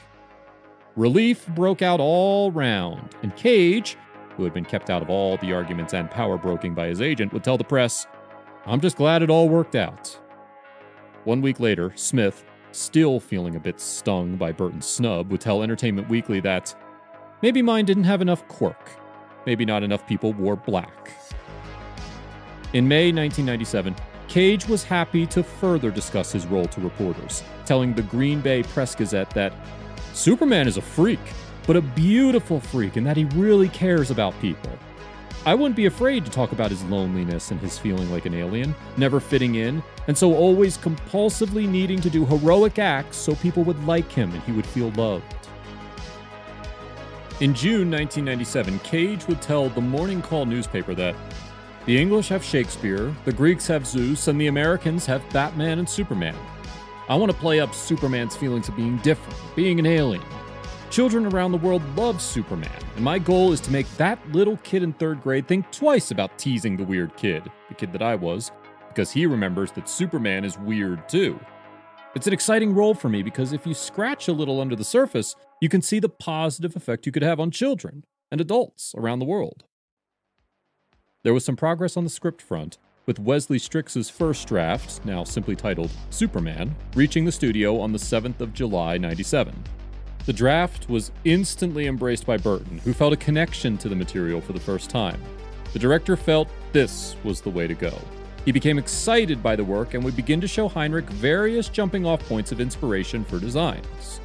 Relief broke out all round, and Cage, who had been kept out of all the arguments and power broking by his agent, would tell the press, "I'm just glad it all worked out." 1 week later, Smith, still feeling a bit stung by Burton's snub, would tell Entertainment Weekly that maybe mine didn't have enough quirk. Maybe not enough people wore black. In May 1997, Cage was happy to further discuss his role to reporters, telling the Green Bay Press-Gazette that Superman is a freak, but a beautiful freak, and that he really cares about people. I wouldn't be afraid to talk about his loneliness and his feeling like an alien, never fitting in, and so always compulsively needing to do heroic acts so people would like him and he would feel loved. In June 1997, Cage would tell the Morning Call newspaper that the English have Shakespeare, the Greeks have Zeus, and the Americans have Batman and Superman. I want to play up Superman's feelings of being different, being an alien. Children around the world love Superman, and my goal is to make that little kid in 3rd grade think twice about teasing the weird kid, the kid that I was, because he remembers that Superman is weird too. It's an exciting role for me because if you scratch a little under the surface, you can see the positive effect you could have on children and adults around the world. There was some progress on the script front, with Wesley Strix's first draft, now simply titled Superman, reaching the studio on the 7th of July, 97. The draft was instantly embraced by Burton, who felt a connection to the material for the first time. The director felt this was the way to go. He became excited by the work and would begin to show Heinrich various jumping-off points of inspiration for designs.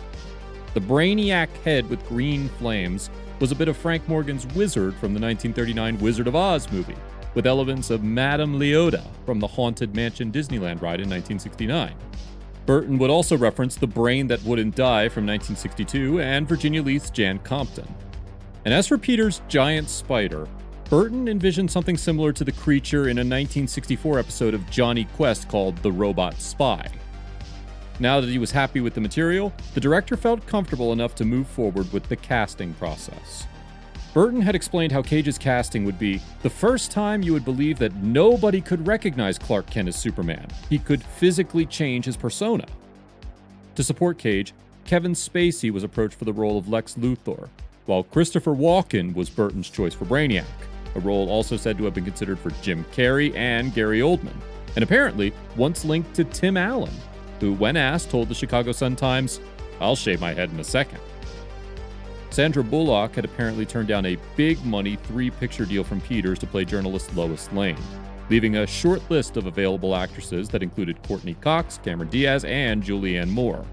The brainiac head with green flames was a bit of Frank Morgan's Wizard from the 1939 Wizard of Oz movie, with elements of Madame Leota from the Haunted Mansion Disneyland ride in 1969. Burton would also reference The Brain That Wouldn't Die from 1962 and Virginia Leith's Jan Compton. And as for Peter's giant spider, Burton envisioned something similar to the creature in a 1964 episode of Johnny Quest called The Robot Spy. Now that he was happy with the material, the director felt comfortable enough to move forward with the casting process. Burton had explained how Cage's casting would be the first time you would believe that nobody could recognize Clark Kent as Superman. He could physically change his persona. To support Cage, Kevin Spacey was approached for the role of Lex Luthor, while Christopher Walken was Burton's choice for Brainiac, a role also said to have been considered for Jim Carrey and Gary Oldman, and apparently once linked to Tim Allen, who, when asked, told the Chicago Sun-Times, "I'll shave my head in a second." Sandra Bullock had apparently turned down a big-money 3-picture deal from Peters to play journalist Lois Lane, leaving a short list of available actresses that included Courtney Cox, Cameron Diaz, and Julianne Moore.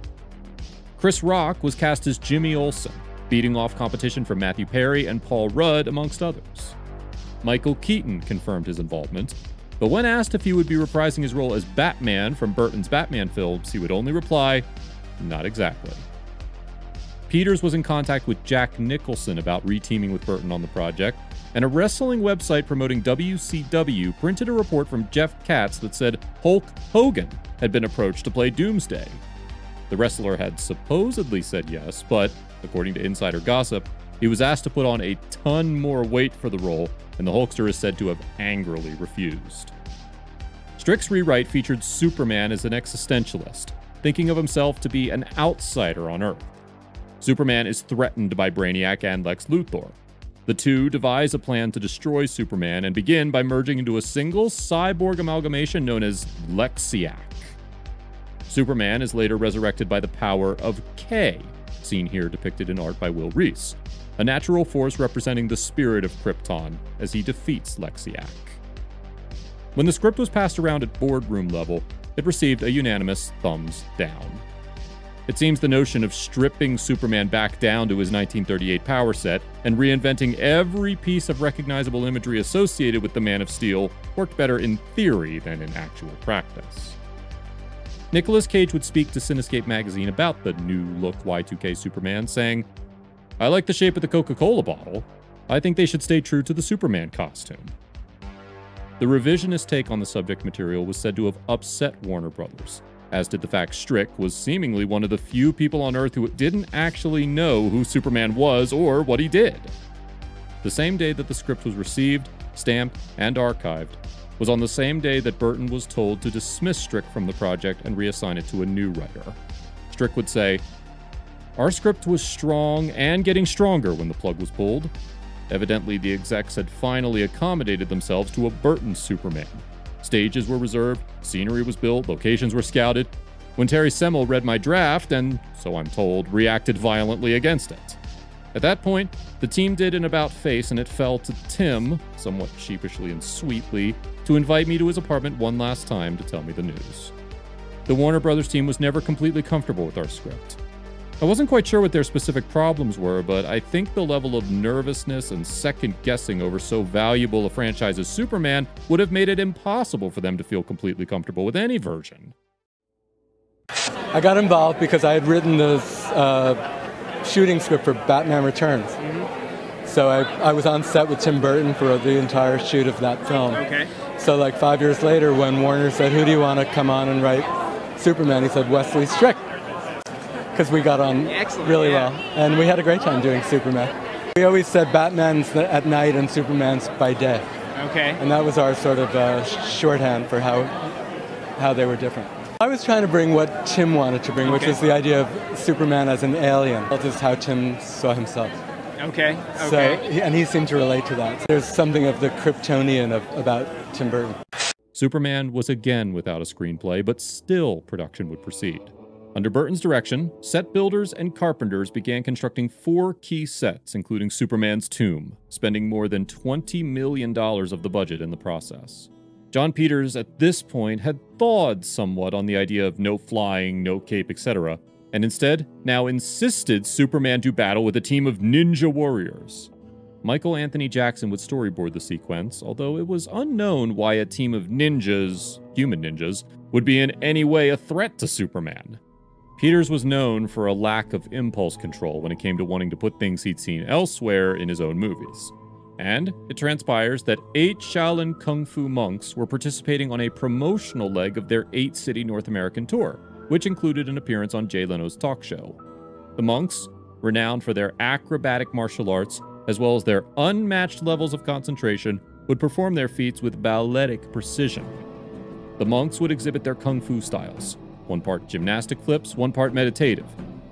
Chris Rock was cast as Jimmy Olsen, beating off competition from Matthew Perry and Paul Rudd, amongst others. Michael Keaton confirmed his involvement, but when asked if he would be reprising his role as Batman from Burton's Batman films, he would only reply, "Not exactly." Peters was in contact with Jack Nicholson about reteaming with Burton on the project, and a wrestling website promoting WCW printed a report from Jeff Katz that said Hulk Hogan had been approached to play Doomsday. The wrestler had supposedly said yes, but, according to insider gossip, he was asked to put on a ton more weight for the role, and the Hulkster is said to have angrily refused. Strix's rewrite featured Superman as an existentialist, thinking of himself to be an outsider on Earth. Superman is threatened by Brainiac and Lex Luthor. The two devise a plan to destroy Superman and begin by merging into a single cyborg amalgamation known as Lexiac. Superman is later resurrected by the power of K, seen here depicted in art by Will Reese, a natural force representing the spirit of Krypton as he defeats Lexiac. When the script was passed around at boardroom level, it received a unanimous thumbs down. It seems the notion of stripping Superman back down to his 1938 power set and reinventing every piece of recognizable imagery associated with the Man of Steel worked better in theory than in actual practice. Nicolas Cage would speak to Cinescape magazine about the new-look Y2K Superman, saying, "I like the shape of the Coca-Cola bottle. I think they should stay true to the Superman costume." The revisionist take on the subject material was said to have upset Warner Brothers, as did the fact Strick was seemingly one of the few people on Earth who didn't actually know who Superman was or what he did. The same day that the script was received, stamped, and archived was on the same day that Burton was told to dismiss Strick from the project and reassign it to a new writer. Strick would say, "Our script was strong and getting stronger when the plug was pulled. Evidently, the execs had finally accommodated themselves to a Burton Superman. Stages were reserved, scenery was built, locations were scouted. When Terry Semel read my draft and, so I'm told, reacted violently against it. At that point, the team did an about-face and it fell to Tim, somewhat sheepishly and sweetly, to invite me to his apartment one last time to tell me the news. The Warner Brothers team was never completely comfortable with our script. I wasn't quite sure what their specific problems were, but I think the level of nervousness and second-guessing over so valuable a franchise as Superman would have made it impossible for them to feel completely comfortable with any version. I got involved because I had written this shooting script for Batman Returns. So I was on set with Tim Burton for the entire shoot of that film. Okay. So like 5 years later, when Warner said, "Who do you want to come on and write Superman?" he said, "Wesley Strick." Because we got on really well. And we had a great time doing Superman. We always said Batman's at night and Superman's by day. Okay. And that was our sort of shorthand for how they were different. I was trying to bring what Tim wanted to bring, which was the idea of Superman as an alien. That is how Tim saw himself. Okay. So, and he seemed to relate to that. There's something of the Kryptonian about Tim Burton. Superman was again without a screenplay, but still production would proceed. Under Burton's direction, set builders and carpenters began constructing 4 key sets, including Superman's tomb, spending more than $20 million of the budget in the process. Jon Peters, at this point, had thawed somewhat on the idea of no flying, no cape, etc., and instead now insisted Superman do battle with a team of ninja warriors. Michael Anthony Jackson would storyboard the sequence, although it was unknown why a team of ninjas, human ninjas, would be in any way a threat to Superman. Peters was known for a lack of impulse control when it came to wanting to put things he'd seen elsewhere in his own movies. And it transpires that 8 Shaolin Kung Fu monks were participating on a promotional leg of their 8-city North American tour, which included an appearance on Jay Leno's talk show. The monks, renowned for their acrobatic martial arts, as well as their unmatched levels of concentration, would perform their feats with balletic precision. The monks would exhibit their kung fu styles, one part gymnastic flips, one part meditative,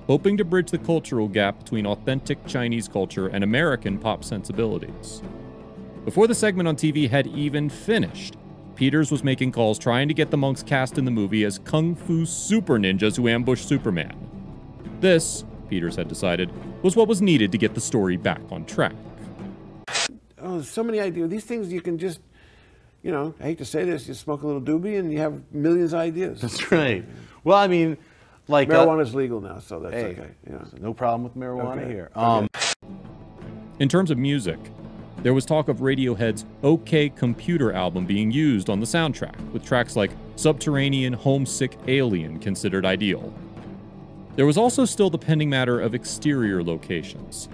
hoping to bridge the cultural gap between authentic Chinese culture and American pop sensibilities. Before the segment on TV had even finished, Peters was making calls trying to get the monks cast in the movie as kung fu super ninjas who ambushed Superman. This, Peters had decided, was what was needed to get the story back on track. Oh, there's so many ideas. These things you can just, you know, I hate to say this, you smoke a little doobie and you have millions of ideas. That's right. Well, I mean, like... marijuana's legal now, so that's hey, okay. Yeah. No problem with marijuana here. In terms of music, there was talk of Radiohead's OK Computer album being used on the soundtrack, with tracks like Subterranean, Homesick, Alien considered ideal. There was also still the pending matter of exterior locations.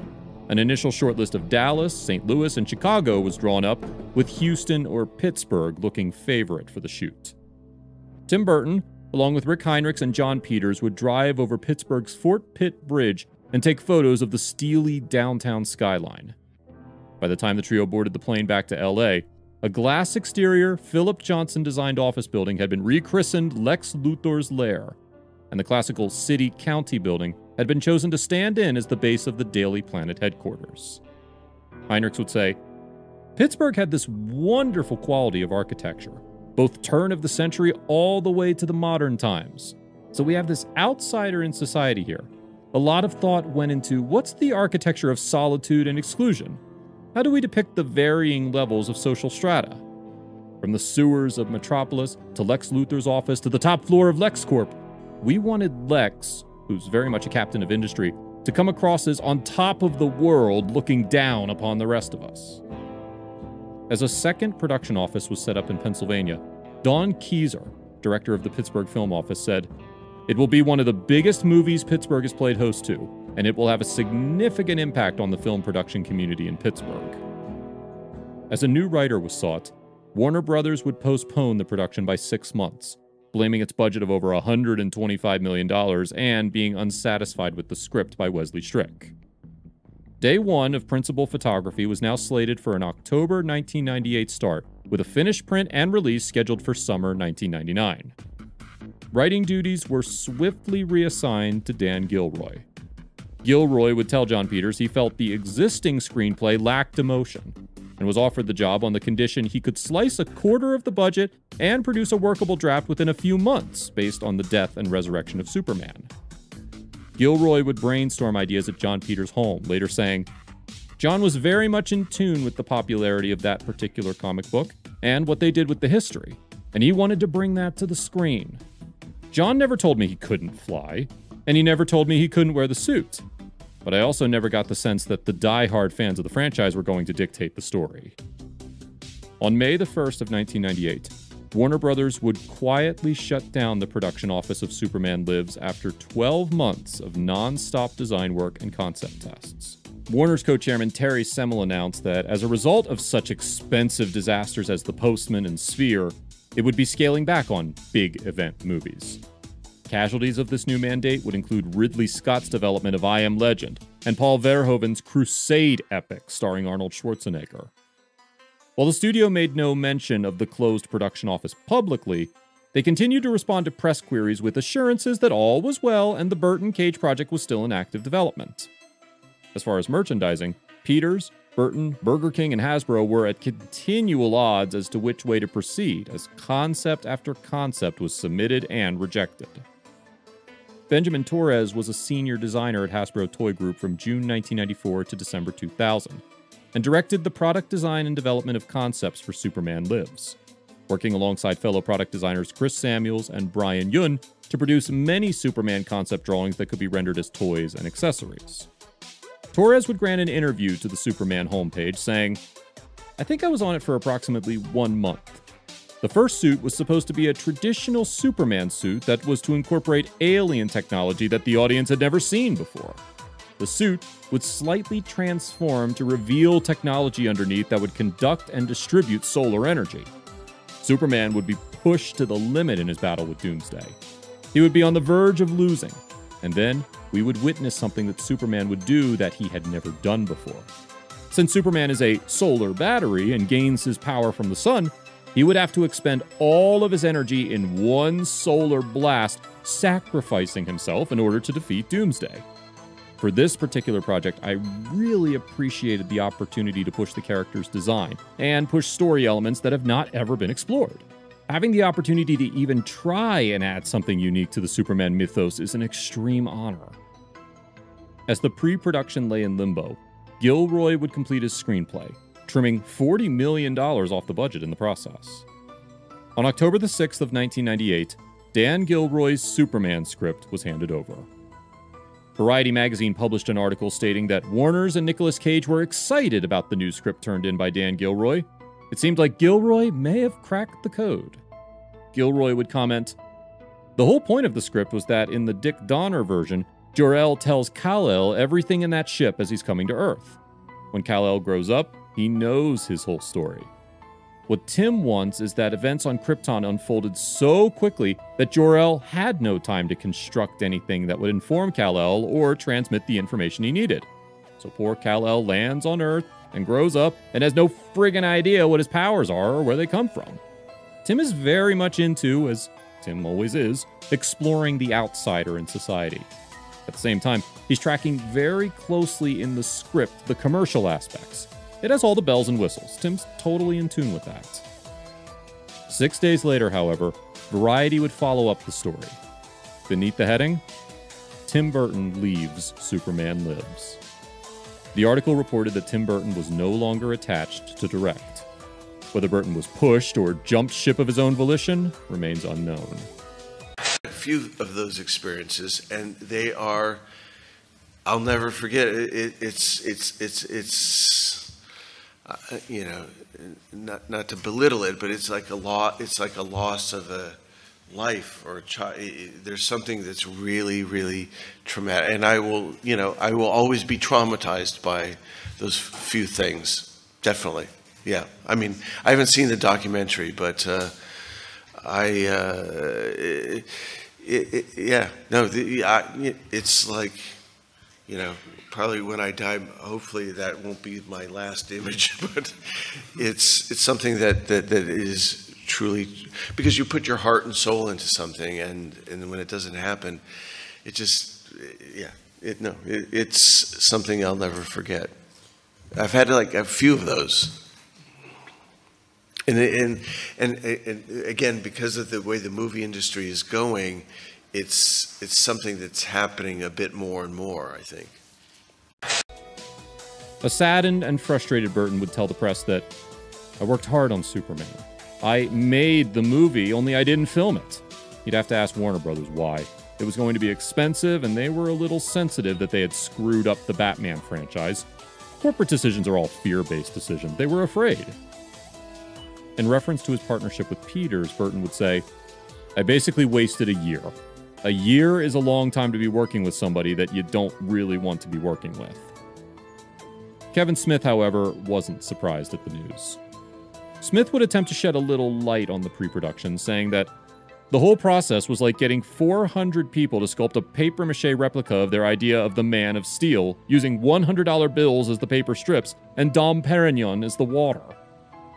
An initial shortlist of Dallas, St. Louis, and Chicago was drawn up, with Houston or Pittsburgh looking favorite for the shoot. Tim Burton, along with Rick Heinrichs and Jon Peters, would drive over Pittsburgh's Fort Pitt Bridge and take photos of the steely downtown skyline. By the time the trio boarded the plane back to LA, a glass exterior, Philip Johnson-designed office building had been rechristened Lex Luthor's Lair, and the classical city-county building had been chosen to stand in as the base of the Daily Planet headquarters. Heinrichs would say, "Pittsburgh had this wonderful quality of architecture, both turn of the century all the way to the modern times. So we have this outsider in society here. A lot of thought went into what's the architecture of solitude and exclusion? How do we depict the varying levels of social strata? From the sewers of Metropolis to Lex Luthor's office to the top floor of LexCorp, we wanted Lex, who's very much a captain of industry, to come across as on top of the world looking down upon the rest of us." As a second production office was set up in Pennsylvania, Don Keyser, director of the Pittsburgh Film Office, said, "It will be one of the biggest movies Pittsburgh has played host to, and it will have a significant impact on the film production community in Pittsburgh." As a new writer was sought, Warner Brothers would postpone the production by 6 months, blaming its budget of over $125 million and being unsatisfied with the script by Wesley Strick. Day 1 of principal photography was now slated for an October 1998 start, with a finished print and release scheduled for summer 1999. Writing duties were swiftly reassigned to Dan Gilroy. Gilroy would tell Jon Peters he felt the existing screenplay lacked emotion. and was offered the job on the condition he could slice a quarter of the budget and produce a workable draft within a few months based on the death and resurrection of Superman. Gilroy would brainstorm ideas at Jon Peters' home, later saying, "John was very much in tune with the popularity of that particular comic book and what they did with the history, and he wanted to bring that to the screen. John never told me he couldn't fly, and he never told me he couldn't wear the suit. But I also never got the sense that the die-hard fans of the franchise were going to dictate the story." On May the 1st of 1998, Warner Brothers would quietly shut down the production office of Superman Lives after 12 months of non-stop design work and concept tests. Warner's co-chairman Terry Semel announced that as a result of such expensive disasters as The Postman and Sphere, it would be scaling back on big event movies. Casualties of this new mandate would include Ridley Scott's development of I Am Legend and Paul Verhoeven's Crusade epic starring Arnold Schwarzenegger. While the studio made no mention of the closed production office publicly, they continued to respond to press queries with assurances that all was well and the Burton Cage project was still in active development. As far as merchandising, Peters, Burton, Burger King, and Hasbro were at continual odds as to which way to proceed, as concept after concept was submitted and rejected. Benjamin Torres was a senior designer at Hasbro Toy Group from June 1994 to December 2000, and directed the product design and development of concepts for Superman Lives, working alongside fellow product designers Chris Samuels and Brian Yun to produce many Superman concept drawings that could be rendered as toys and accessories. Torres would grant an interview to the Superman homepage saying, "I think I was on it for approximately 1 month. The first suit was supposed to be a traditional Superman suit that was to incorporate alien technology that the audience had never seen before. The suit would slightly transform to reveal technology underneath that would conduct and distribute solar energy. Superman would be pushed to the limit in his battle with Doomsday. He would be on the verge of losing, and then we would witness something that Superman would do that he had never done before. Since Superman is a solar battery and gains his power from the sun, he would have to expend all of his energy in one solar blast, sacrificing himself in order to defeat Doomsday. For this particular project, I really appreciated the opportunity to push the character's design and push story elements that have not ever been explored. Having the opportunity to even try and add something unique to the Superman mythos is an extreme honor." As the pre-production lay in limbo, Gilroy would complete his screenplay, trimming $40 million off the budget in the process. On October the 6th of 1998, Dan Gilroy's Superman script was handed over. Variety magazine published an article stating that Warner's and Nicolas Cage were excited about the new script turned in by Dan Gilroy. It seemed like Gilroy may have cracked the code. Gilroy would comment, "The whole point of the script was that in the Dick Donner version, Jor-El tells Kal-El everything in that ship as he's coming to Earth. When Kal-El grows up, he knows his whole story. What Tim wants is that events on Krypton unfolded so quickly that Jor-El had no time to construct anything that would inform Kal-El or transmit the information he needed. So poor Kal-El lands on Earth and grows up and has no friggin' idea what his powers are or where they come from. Tim is very much into, as Tim always is, exploring the outsider in society. At the same time, he's tracking very closely in the script the commercial aspects. It has all the bells and whistles. Tim's totally in tune with that." 6 days later, however, Variety would follow up the story. Beneath the heading, "Tim Burton leaves Superman Lives." The article reported that Tim Burton was no longer attached to direct. Whether Burton was pushed or jumped ship of his own volition remains unknown. A few of those experiences, and they are, I'll never forget it. It's you know, not to belittle it, but it's like a loss of a life or a child. There's something that's really, really traumatic, and I will always be traumatized by those few things. Definitely, yeah. I mean, I haven't seen the documentary, but it's like, you know, probably when I die, hopefully that won't be my last image, but it's something that is truly, because you put your heart and soul into something, and when it doesn't happen, it just, it's something I'll never forget. I've had like a few of those. And again, because of the way the movie industry is going, it's something that's happening a bit more and more, I think. A saddened and frustrated Burton would tell the press that, "I worked hard on Superman. I made the movie, only I didn't film it." You'd have to ask Warner Brothers why. It was going to be expensive, and they were a little sensitive that they had screwed up the Batman franchise. Corporate decisions are all fear-based decisions. They were afraid. In reference to his partnership with Peters, Burton would say, "I basically wasted a year. A year is a long time to be working with somebody that you don't really want to be working with." Kevin Smith, however, wasn't surprised at the news. Smith would attempt to shed a little light on the pre-production, saying that the whole process was like getting 400 people to sculpt a papier-mâché replica of their idea of the Man of Steel, using $100 bills as the paper strips and Dom Perignon as the water.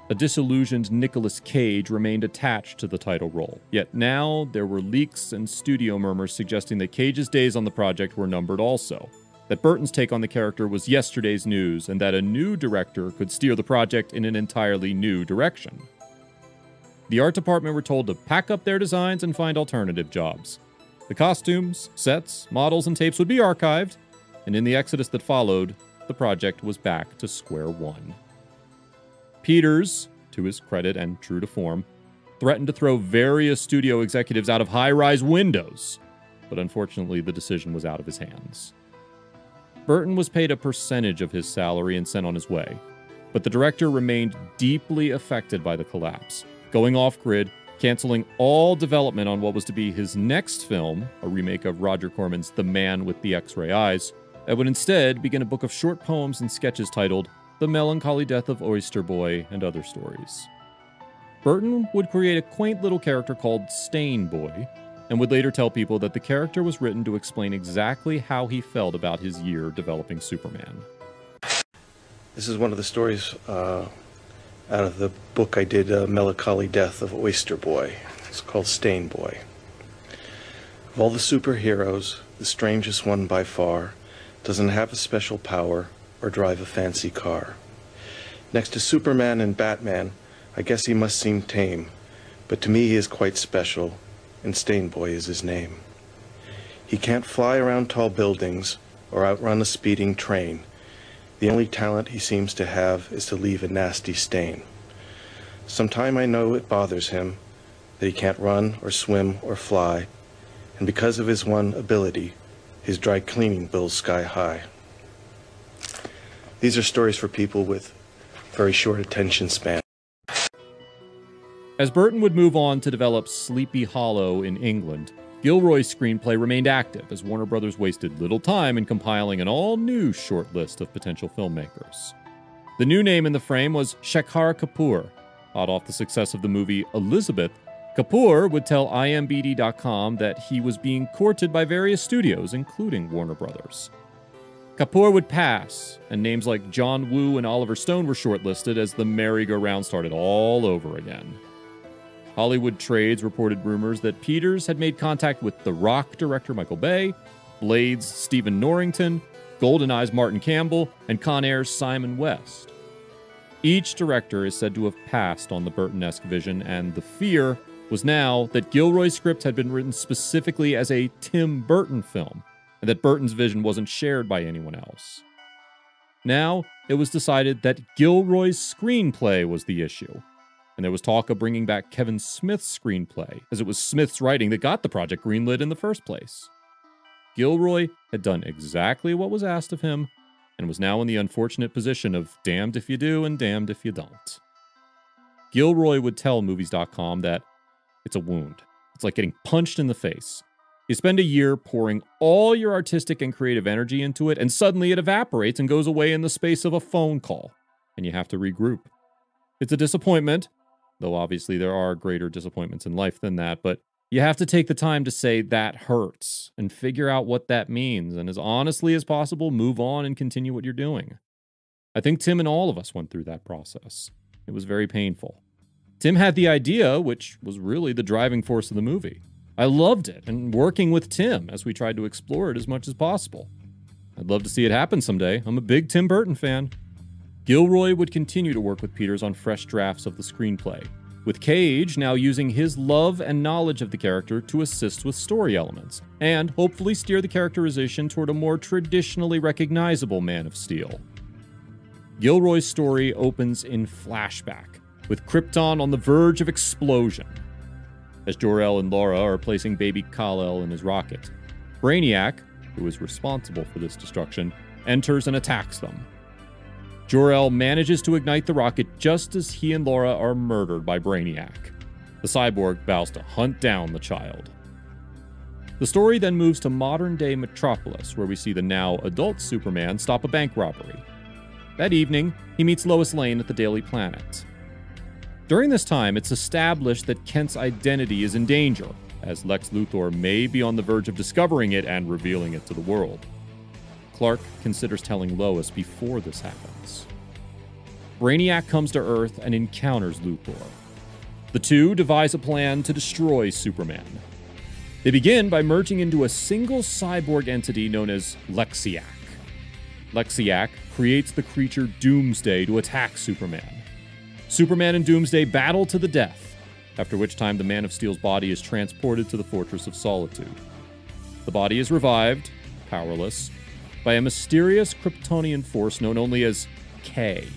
A disillusioned Nicolas Cage remained attached to the title role, yet now there were leaks and studio murmurs suggesting that Cage's days on the project were numbered also, that Burton's take on the character was yesterday's news, and that a new director could steer the project in an entirely new direction. The art department were told to pack up their designs and find alternative jobs. The costumes, sets, models, and tapes would be archived, and in the exodus that followed, the project was back to square one. Peters, to his credit and true to form, threatened to throw various studio executives out of high-rise windows, but unfortunately the decision was out of his hands. Burton was paid a percentage of his salary and sent on his way, but the director remained deeply affected by the collapse, going off-grid, canceling all development on what was to be his next film, a remake of Roger Corman's The Man with the X-Ray Eyes, and would instead begin a book of short poems and sketches titled The Melancholy Death of Oyster Boy and Other Stories. Burton would create a quaint little character called Stain Boy, and would later tell people that the character was written to explain exactly how he felt about his year developing Superman. This is one of the stories out of the book I did, Melancholy Death of Oyster Boy. It's called Stain Boy. Of all the superheroes, the strangest one by far doesn't have a special power or drive a fancy car. Next to Superman and Batman, I guess he must seem tame, but to me he is quite special, and Stain Boy is his name. He can't fly around tall buildings or outrun a speeding train. The only talent he seems to have is to leave a nasty stain. Sometime I know it bothers him that he can't run or swim or fly, and because of his one ability, his dry cleaning bill's sky high. These are stories for people with very short attention span. As Burton would move on to develop Sleepy Hollow in England, Gilroy's screenplay remained active as Warner Brothers wasted little time in compiling an all-new short list of potential filmmakers. The new name in the frame was Shekhar Kapoor. Hot off the success of the movie Elizabeth, Kapoor would tell IMDb.com that he was being courted by various studios, including Warner Brothers. Kapoor would pass, and names like John Woo and Oliver Stone were shortlisted as the merry-go-round started all over again. Hollywood Trades reported rumors that Peters had made contact with The Rock director Michael Bay, Blade's Stephen Norrington, GoldenEye's Martin Campbell, and Con Air's Simon West. Each director is said to have passed on the Burton-esque vision, and the fear was now that Gilroy's script had been written specifically as a Tim Burton film, and that Burton's vision wasn't shared by anyone else. Now, it was decided that Gilroy's screenplay was the issue, and there was talk of bringing back Kevin Smith's screenplay, as it was Smith's writing that got the project greenlit in the first place. Gilroy had done exactly what was asked of him, and was now in the unfortunate position of damned if you do and damned if you don't. Gilroy would tell Movies.com that it's a wound. It's like getting punched in the face. You spend a year pouring all your artistic and creative energy into it, and suddenly it evaporates and goes away in the space of a phone call, and you have to regroup. It's a disappointment, though obviously there are greater disappointments in life than that, but you have to take the time to say that hurts and figure out what that means, and as honestly as possible, move on and continue what you're doing. I think Tim and all of us went through that process. It was very painful. Tim had the idea, which was really the driving force of the movie. I loved it, and working with Tim as we tried to explore it as much as possible. I'd love to see it happen someday. I'm a big Tim Burton fan. Gilroy would continue to work with Peters on fresh drafts of the screenplay, with Cage now using his love and knowledge of the character to assist with story elements, and hopefully steer the characterization toward a more traditionally recognizable Man of Steel. Gilroy's story opens in flashback, with Krypton on the verge of explosion. As Jor-El and Laura are placing baby Kal-El in his rocket, Brainiac, who is responsible for this destruction, enters and attacks them. Jor-El manages to ignite the rocket just as he and Laura are murdered by Brainiac. The cyborg vows to hunt down the child. The story then moves to modern-day Metropolis, where we see the now adult Superman stop a bank robbery. That evening, he meets Lois Lane at the Daily Planet. During this time, it's established that Kent's identity is in danger, as Lex Luthor may be on the verge of discovering it and revealing it to the world. Clark considers telling Lois before this happens. Brainiac comes to Earth and encounters Luthor. The two devise a plan to destroy Superman. They begin by merging into a single cyborg entity known as Lexiac. Lexiac creates the creature Doomsday to attack Superman. Superman and Doomsday battle to the death, after which time the Man of Steel's body is transported to the Fortress of Solitude. The body is revived, powerless, by a mysterious Kryptonian force known only as K.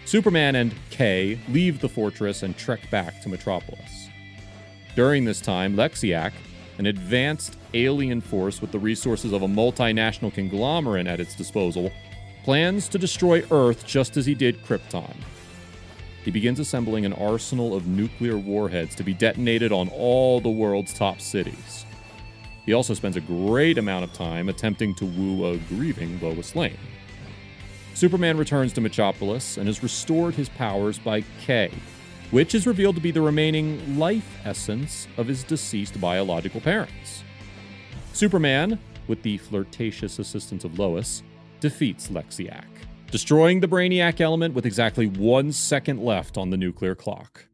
Superman and K leave the fortress and trek back to Metropolis. During this time, Lexiac, an advanced alien force with the resources of a multinational conglomerate at its disposal, plans to destroy Earth just as he did Krypton. He begins assembling an arsenal of nuclear warheads to be detonated on all the world's top cities. He also spends a great amount of time attempting to woo a grieving Lois Lane. Superman returns to Metropolis and is restored his powers by K, which is revealed to be the remaining life essence of his deceased biological parents. Superman, with the flirtatious assistance of Lois, defeats Lexiac, destroying the Brainiac element with exactly 1 second left on the nuclear clock.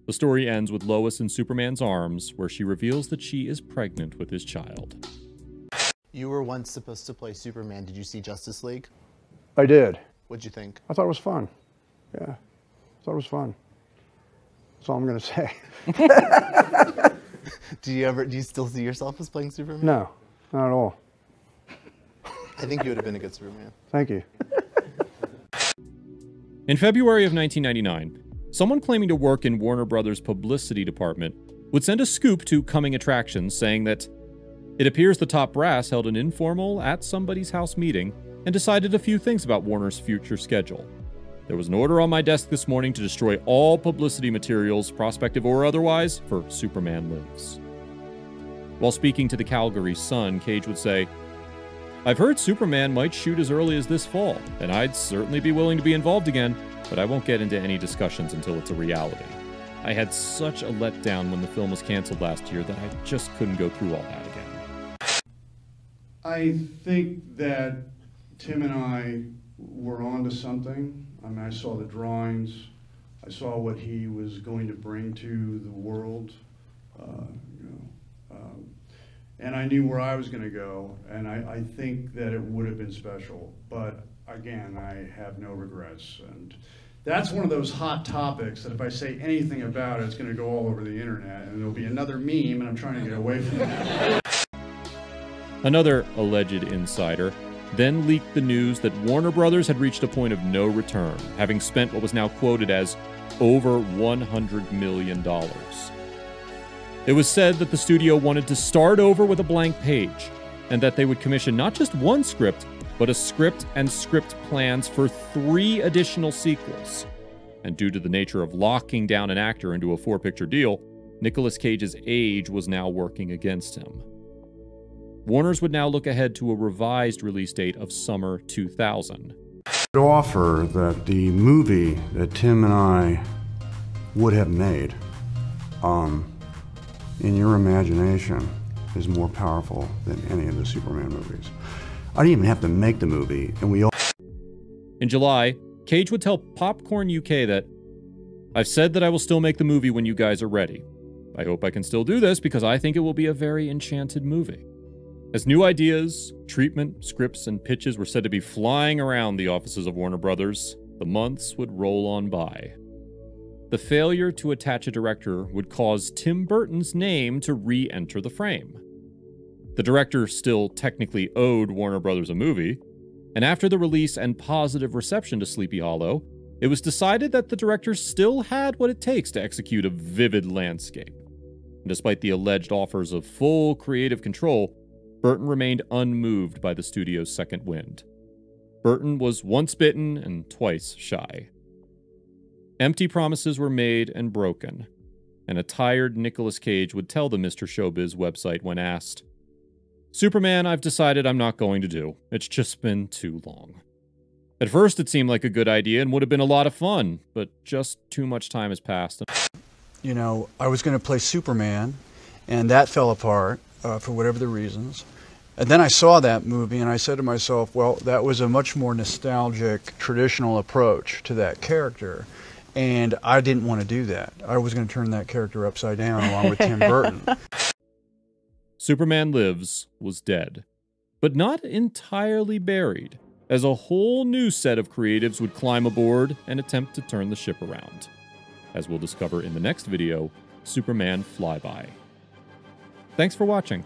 The story ends with Lois in Superman's arms, where she reveals that she is pregnant with his child. You were once supposed to play Superman. Did you see Justice League? I did. What'd you think? I thought it was fun. Yeah, I thought it was fun. That's all I'm going to say. Do you still see yourself as playing Superman? No, not at all. I think you would have been a good Superman. Thank you. In February of 1999, someone claiming to work in Warner Brothers' publicity department would send a scoop to Coming Attractions saying that it appears the top brass held an informal at-somebody's-house meeting and decided a few things about Warner's future schedule. There was an order on my desk this morning to destroy all publicity materials, prospective or otherwise, for Superman Lives. While speaking to the Calgary Sun, Cage would say, "I've heard Superman might shoot as early as this fall, and I'd certainly be willing to be involved again, but I won't get into any discussions until it's a reality. I had such a letdown when the film was canceled last year that I just couldn't go through all that again." I think that Tim and I were onto something. I mean, I saw the drawings. I saw what he was going to bring to the world, and I knew where I was going to go, and I think that it would have been special. But again, I have no regrets, and that's one of those hot topics that if I say anything about it, it's going to go all over the internet, and there'll be another meme, and I'm trying to get away from it. Another alleged insider then leaked the news that Warner Brothers had reached a point of no return, having spent what was now quoted as over $100 million. It was said that the studio wanted to start over with a blank page, and that they would commission not just one script, but a script and script plans for 3 additional sequels. And due to the nature of locking down an actor into a 4-picture deal, Nicolas Cage's age was now working against him. Warner's would now look ahead to a revised release date of summer 2000. I'd offer that the movie that Tim and I would have made, in your imagination, is more powerful than any of the Superman movies. I didn't even have to make the movie, and we all... In July, Cage would tell Popcorn UK that, "I've said that I will still make the movie when you guys are ready. I hope I can still do this because I think it will be a very enchanted movie. As new ideas, treatment, scripts, and pitches were said to be flying around the offices of Warner Brothers, the months would roll on by. The failure to attach a director would cause Tim Burton's name to re-enter the frame. The director still technically owed Warner Brothers a movie, and after the release and positive reception to Sleepy Hollow, it was decided that the director still had what it takes to execute a vivid landscape. And despite the alleged offers of full creative control, Burton remained unmoved by the studio's second wind. Burton was once bitten and twice shy. Empty promises were made and broken, and a tired Nicolas Cage would tell the Mr. Showbiz website when asked, "Superman, I've decided I'm not going to do. It's just been too long." At first, it seemed like a good idea and would have been a lot of fun, but just too much time has passed. You know, I was going to play Superman, and that fell apart for whatever the reasons. And then I saw that movie, and I said to myself, well, that was a much more nostalgic, traditional approach to that character. And I didn't want to do that. I was going to turn that character upside down along with Tim Burton. Superman Lives was dead, but not entirely buried, as a whole new set of creatives would climb aboard and attempt to turn the ship around. As we'll discover in the next video, Superman Flyby. Thanks for watching.